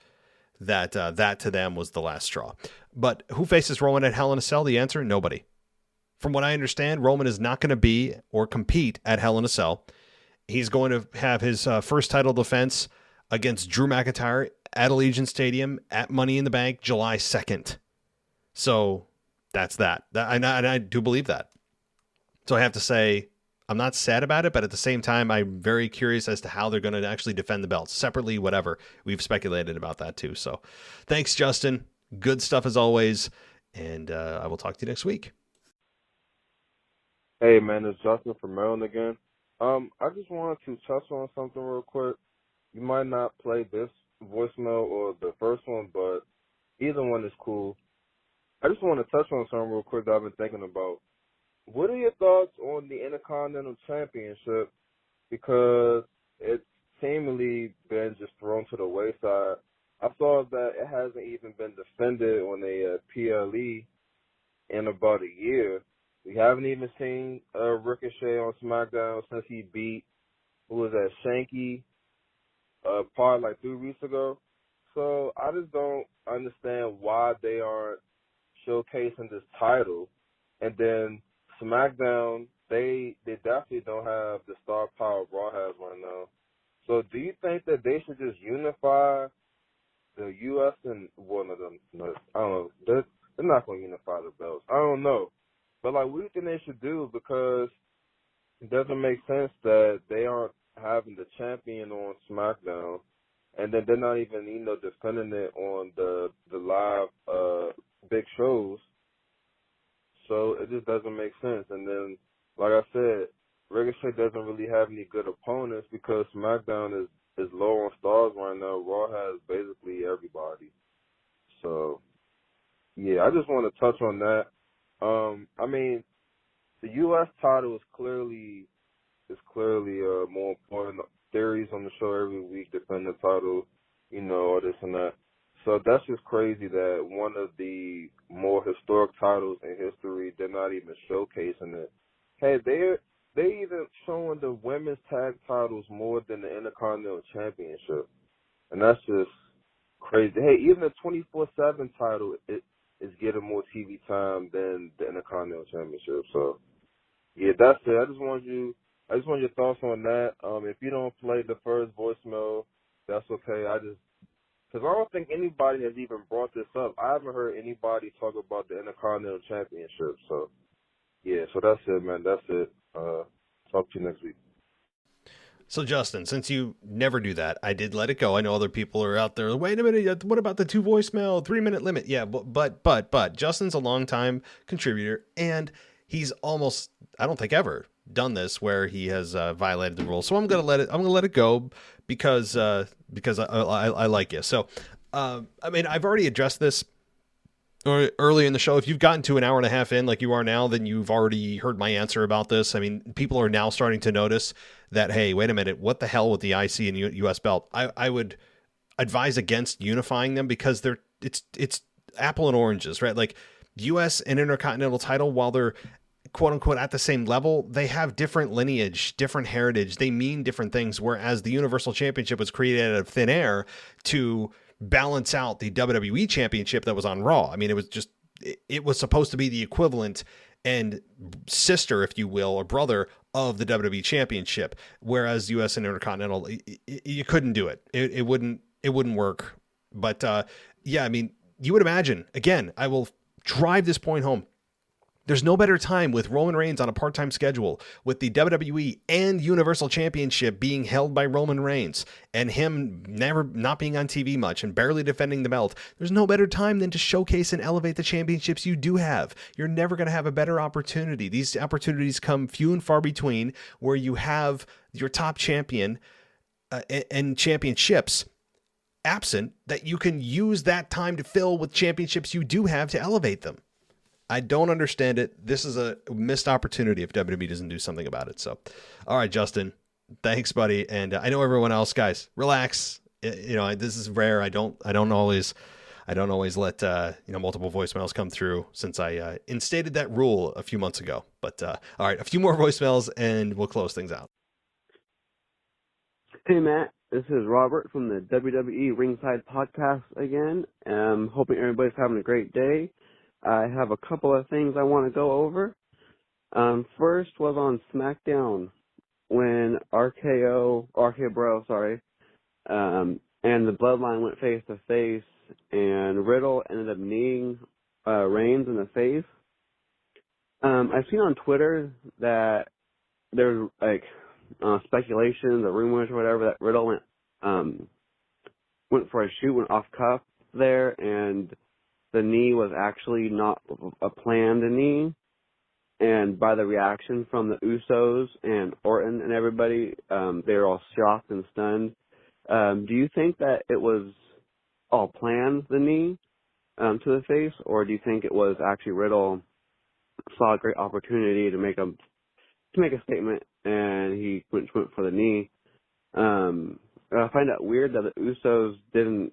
That to them was the last straw. But who faces Roman at Hell in a Cell? The answer: nobody. From what I understand, Roman is not going to be or compete at Hell in a Cell. He's going to have his first title defense against Drew McIntyre at Allegiant Stadium at Money in the Bank, July 2nd. So that's that. And I do believe that. So I have to say, I'm not sad about it, but at the same time, I'm very curious as to how they're going to actually defend the belts separately, whatever. We've speculated about that too. So thanks, Justin. Good stuff as always. And I will talk to you next week. Hey, man, it's Justin from Maryland again. I just wanted to touch on something real quick. You might not play this voicemail or the first one, but either one is cool. I just want to touch on something real quick that I've been thinking about. What are your thoughts on the Intercontinental Championship? Because it's seemingly been just thrown to the wayside. I saw that it hasn't even been defended on a PLE in about a year. We haven't even seen Ricochet on SmackDown since he beat, who was that, Shanky, part like 3 weeks ago. So I just don't understand why they aren't showcasing this title. And then SmackDown, they definitely don't have the star power Raw has right now. So do you think that they should just unify the U.S. and, well, no, I don't know. They're not going to unify the belts. I don't know. But, like, what do you think they should do? Because it doesn't make sense that they aren't having the champion on SmackDown, and then they're not even, defending it on the live big shows. So it just doesn't make sense. And then, like I said, Ricochet doesn't really have any good opponents because SmackDown is low on stars right now. Raw has basically everybody. So, yeah, I just want to touch on that. I mean, the U.S. title is clearly more important. Theories on the show every week defend the title, all this and that. So that's just crazy that one of the more historic titles in history, they're not even showcasing it. Hey, they even showing the women's tag titles more than the Intercontinental Championship, and that's just crazy. Hey, even the 24/7 title is getting more TV time than the Intercontinental Championship. So, yeah, that's it. I just want your thoughts on that. If you don't play the first voicemail, that's okay. Because I don't think anybody has even brought this up. I haven't heard anybody talk about the Intercontinental Championship. So, yeah, so that's it, man. That's it. Talk to you next week. So, Justin, since you never do that, I did let it go. I know other people are out there. Wait a minute. What about the 2 voicemail, 3-minute limit? Yeah, but Justin's a longtime contributor, and he's almost, I don't think ever done this where he has violated the rules. So I'm gonna let it go because I like you. So, I mean, I've already addressed this early in the show. If you've gotten to an hour and a half in like you are now, then you've already heard my answer about this. I mean, people are now starting to notice that, hey, wait a minute, what the hell with the IC and US belt? I would advise against unifying them because it's apple and oranges, right? Like US and Intercontinental title, while they're quote unquote at the same level, they have different lineage, different heritage. They mean different things. Whereas the Universal Championship was created out of thin air to balance out the WWE Championship that was on Raw. I mean, it was supposed to be the equivalent and sister, if you will, or brother of the WWE Championship. Whereas US and Intercontinental, you couldn't do it. It wouldn't work. But yeah, I mean, you would imagine, again, I will drive this point home. There's no better time with Roman Reigns on a part-time schedule, with the WWE and Universal Championship being held by Roman Reigns, and him not being on TV much and barely defending the belt. There's no better time than to showcase and elevate the championships you do have. You're never going to have a better opportunity. These opportunities come few and far between, where you have your top champion and championships absent, that you can use that time to fill with championships you do have to elevate them. I don't understand it. This is a missed opportunity if WWE doesn't do something about it. So, all right, Justin, thanks, buddy. And I know everyone else, guys, relax. This is rare. I don't always I don't always let multiple voicemails come through since I instated that rule a few months ago. But all right, a few more voicemails and we'll close things out. Hey Matt, this is Robert from the WWE Ringside Podcast again. Hoping everybody's having a great day. I have a couple of things I want to go over. First was on SmackDown when RK Bro, and the Bloodline went face to face, and Riddle ended up kneeing Reigns in the face. I've seen on Twitter that there's speculations or rumors or whatever that Riddle went for a shoot, went off cuff there, and the knee was actually not a planned knee. And by the reaction from the Usos and Orton and everybody, they were all shocked and stunned. Do you think that it was all planned, the knee to the face, or do you think it was actually Riddle saw a great opportunity to make a statement and he went for the knee? I find it weird that the Usos didn't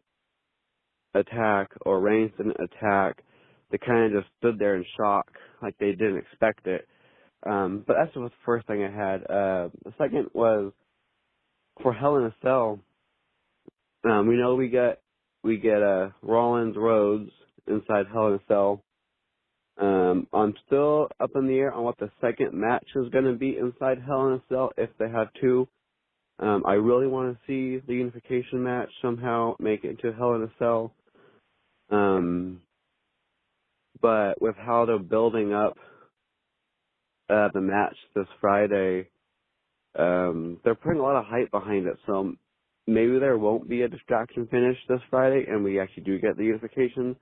attack or Reigns didn't attack. They kind of just stood there in shock, like they didn't expect it. But that's the first thing I had. The second was for Hell in a Cell. We know we get Rollins Rhodes inside Hell in a Cell. I'm still up in the air on what the second match is going to be inside Hell in a Cell if they have two. I really want to see the unification match somehow make it into Hell in a Cell. But with how they're building up the match this Friday, they're putting a lot of hype behind it. So maybe there won't be a distraction finish this Friday, and we actually do get the unification.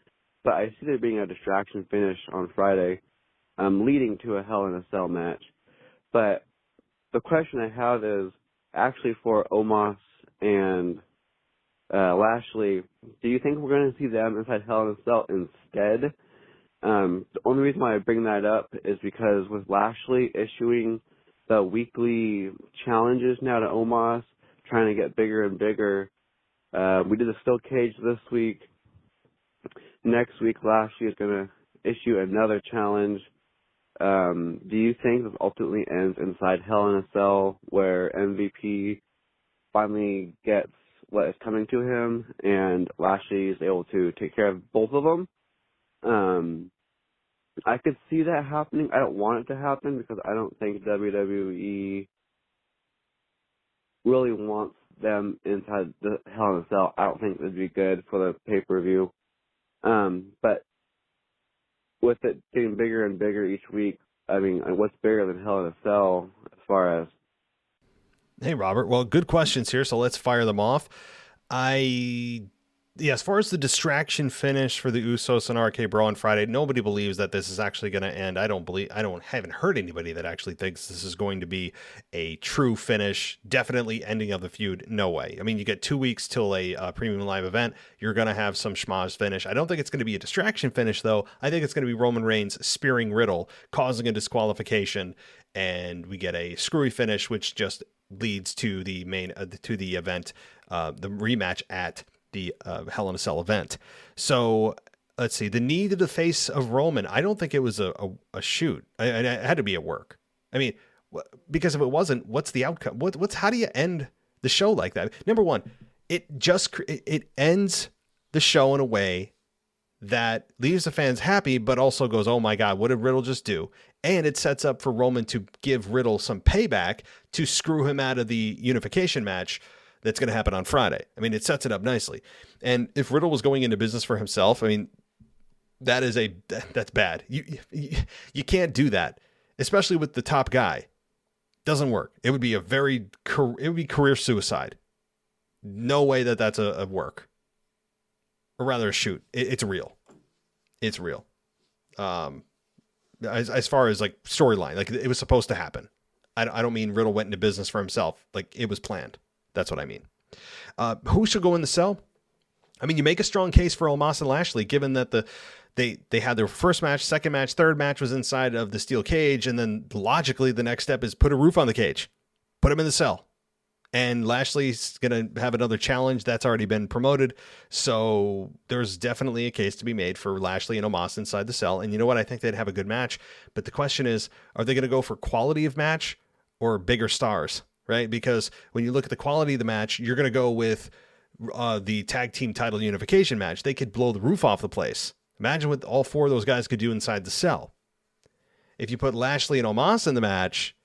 But I see there being a distraction finish on Friday, leading to a Hell in a Cell match. But the question I have is actually for Omos and Lashley. Do you think we're going to see them inside Hell in a Cell instead? The only reason why I bring that up is because with Lashley issuing the weekly challenges now to Omos, trying to get bigger and bigger, we did a steel cage this week. Next week, Lashley is going to issue another challenge. Do you think this ultimately ends inside Hell in a Cell where MVP finally gets what is coming to him and Lashley is able to take care of both of them? I could see that happening. I don't want it to happen because I don't think WWE really wants them inside the Hell in a Cell. I don't think it would be good for the pay-per-view. But with it getting bigger and bigger each week, I mean, what's bigger than Hell in a Cell as far as... Hey, Robert. Well, good questions here, so let's fire them off. As far as the distraction finish for the Usos and RK Bro on Friday, nobody believes that this is actually going to end. Haven't heard anybody that actually thinks this is going to be a true finish, definitely ending of the feud. No way. I mean, you get 2 weeks till a premium live event. You're going to have some schmoz finish. I don't think it's going to be a distraction finish, though. I think it's going to be Roman Reigns spearing Riddle, causing a disqualification, and we get a screwy finish, which just leads to the main to the event, the rematch at the Hell in a Cell event. So let's see, the knee to the face of Roman. I don't think it was a shoot. It had to be a work. I mean, because if it wasn't, what's the outcome? How do you end the show like that? Number one, it ends the show in a way that leaves the fans happy, but also goes, oh my God, what did Riddle just do? And it sets up for Roman to give Riddle some payback to screw him out of the unification match that's going to happen on Friday. I mean, it sets it up nicely. And if Riddle was going into business for himself, I mean, that's bad. You can't do that, especially with the top guy. Doesn't work. It would be career suicide. No way that's a work, or rather a shoot. It's real. It's real. As far as like storyline, like it was supposed to happen. I don't mean Riddle went into business for himself. Like it was planned. That's what I mean. Who should go in the cell? I mean, you make a strong case for Omos and Lashley, given that they had their first match, second match, third match was inside of the steel cage, and then logically the next step is put a roof on the cage, put them in the cell, And Lashley's going to have another challenge that's already been promoted. So there's definitely a case to be made for Lashley and Omos inside the cell. And you know what? I think they'd have a good match. But the question is, are they going to go for quality of match or bigger stars, right? Because when you look at the quality of the match, you're going to go with the tag team title unification match. They could blow the roof off the place. Imagine what all 4 of those guys could do inside the cell. If you put Lashley and Omos in the match,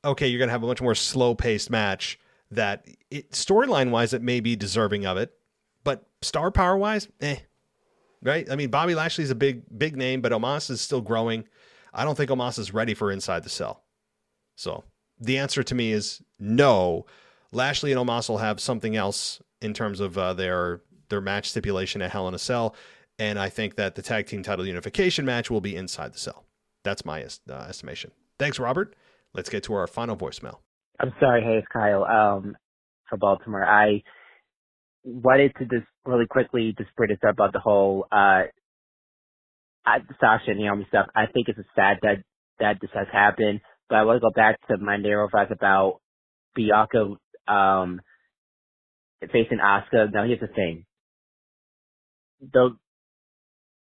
okay, you're going to have a much more slow-paced match that storyline-wise, it may be deserving of it, but star power-wise, right? I mean, Bobby Lashley's a big name, but Omos is still growing. I don't think Omos is ready for inside the cell. So the answer to me is no. Lashley and Omos will have something else in terms of their match stipulation at Hell in a Cell, and I think that the tag team title unification match will be inside the cell. That's my estimation. Thanks, Robert. Let's get to our final voicemail. I'm sorry, hey, it's Kyle for Baltimore. I wanted to just really quickly just bring this up about the whole Sasha and Naomi stuff. I think it's sad that this has happened, but I want to go back to my narrow thoughts about Bianca facing Asuka. Now, here's the thing.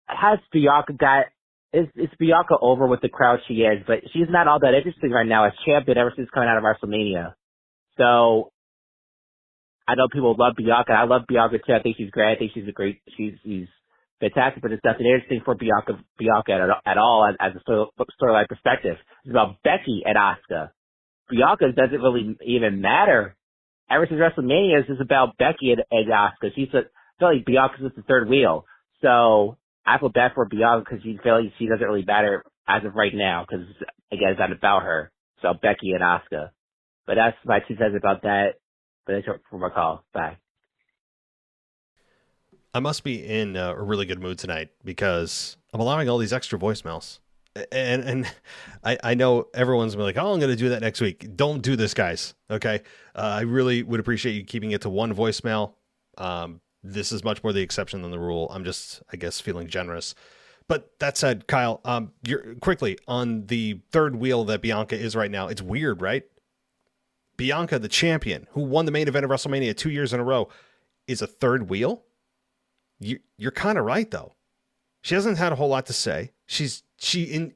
Has Bianca got... Is Bianca over with the crowd she is, but she's not all that interesting right now as champion ever since coming out of WrestleMania. So, I know people love Bianca. I love Bianca too. I think she's great. I think she's she's fantastic, but it's nothing interesting for Bianca at all as a storyline perspective. It's about Becky and Asuka. Bianca doesn't really even matter. Ever since WrestleMania, it's just about Becky and Asuka. I feel like Bianca's just the third wheel. So, I feel bad for Bianca because she feels like she doesn't really matter as of right now because, again, it's not about her. It's about Becky and Asuka. But that's my 2 cents about that. But that's for my call. Bye. I must be in a really good mood tonight because I'm allowing all these extra voicemails. And I know everyone's gonna be like, oh, I'm going to do that next week. Don't do this, guys. Okay. I really would appreciate you keeping it to 1 voicemail. This is much more the exception than the rule. I'm just, I guess, feeling generous. But that said, Kyle, you're quickly on the third wheel that Bianca is right now. It's weird, right? Bianca, the champion, who won the main event of WrestleMania 2 years in a row, is a third wheel. You're kind of right, though. She hasn't had a whole lot to say. She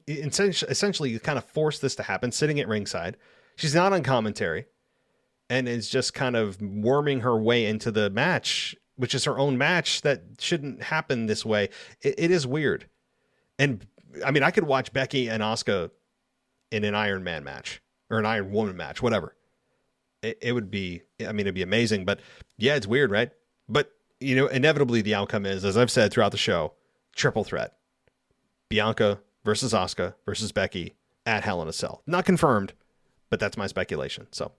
essentially kind of forced this to happen, sitting at ringside. She's not on commentary, and is just kind of worming her way into the match, which is her own match that shouldn't happen this way. It is weird. And I mean, I could watch Becky and Asuka in an Iron Man match or an Iron Woman match, whatever. It would be, I mean, it'd be amazing, but yeah, it's weird, right? But you know, inevitably the outcome is, as I've said throughout the show, triple threat. Bianca versus Asuka versus Becky at Hell in a Cell. Not confirmed, but that's my speculation. So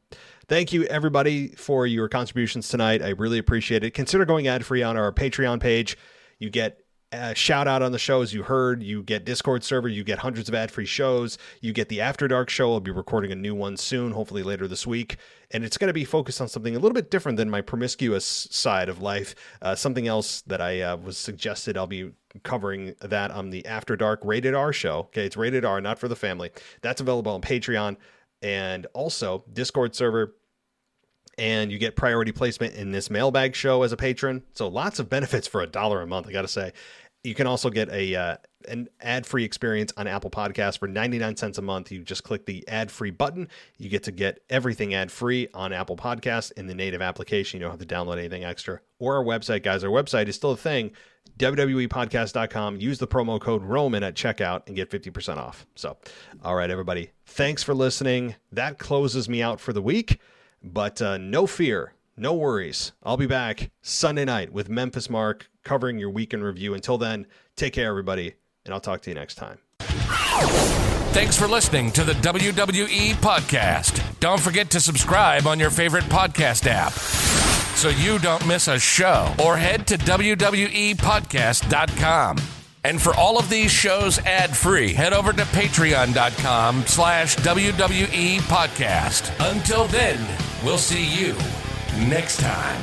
thank you, everybody, for your contributions tonight. I really appreciate it. Consider going ad-free on our Patreon page. You get a shout-out on the shows you heard. You get Discord server. You get hundreds of ad-free shows. You get the After Dark show. I'll be recording a new one soon, hopefully later this week. And it's going to be focused on something a little bit different than my promiscuous side of life. Something else that I was suggested. I'll be covering that on the After Dark Rated R show. Okay, it's Rated R, not for the family. That's available on Patreon. And also Discord server, and you get priority placement in this Mailbag show as a patron. So lots of benefits for $1 a month, I got to say. You can also get an ad-free experience on Apple Podcasts for 99 cents a month. You just click the ad-free button. You get to get everything ad-free on Apple Podcasts in the native application. You don't have to download anything extra. Or our website, guys. Our website is still a thing, WWEpodcast.com. Use the promo code Roman at checkout and get 50% off. So, all right, everybody. Thanks for listening. That closes me out for the week. But no fear, no worries. I'll be back Sunday night with Memphis Mark covering your week in review. Until then, take care, everybody, and I'll talk to you next time. Thanks for listening to the WWE Podcast. Don't forget to subscribe on your favorite podcast app so you don't miss a show, or head to WWEpodcast.com. And for all of these shows ad-free, head over to patreon.com/WWE Podcast. Until then, we'll see you next time.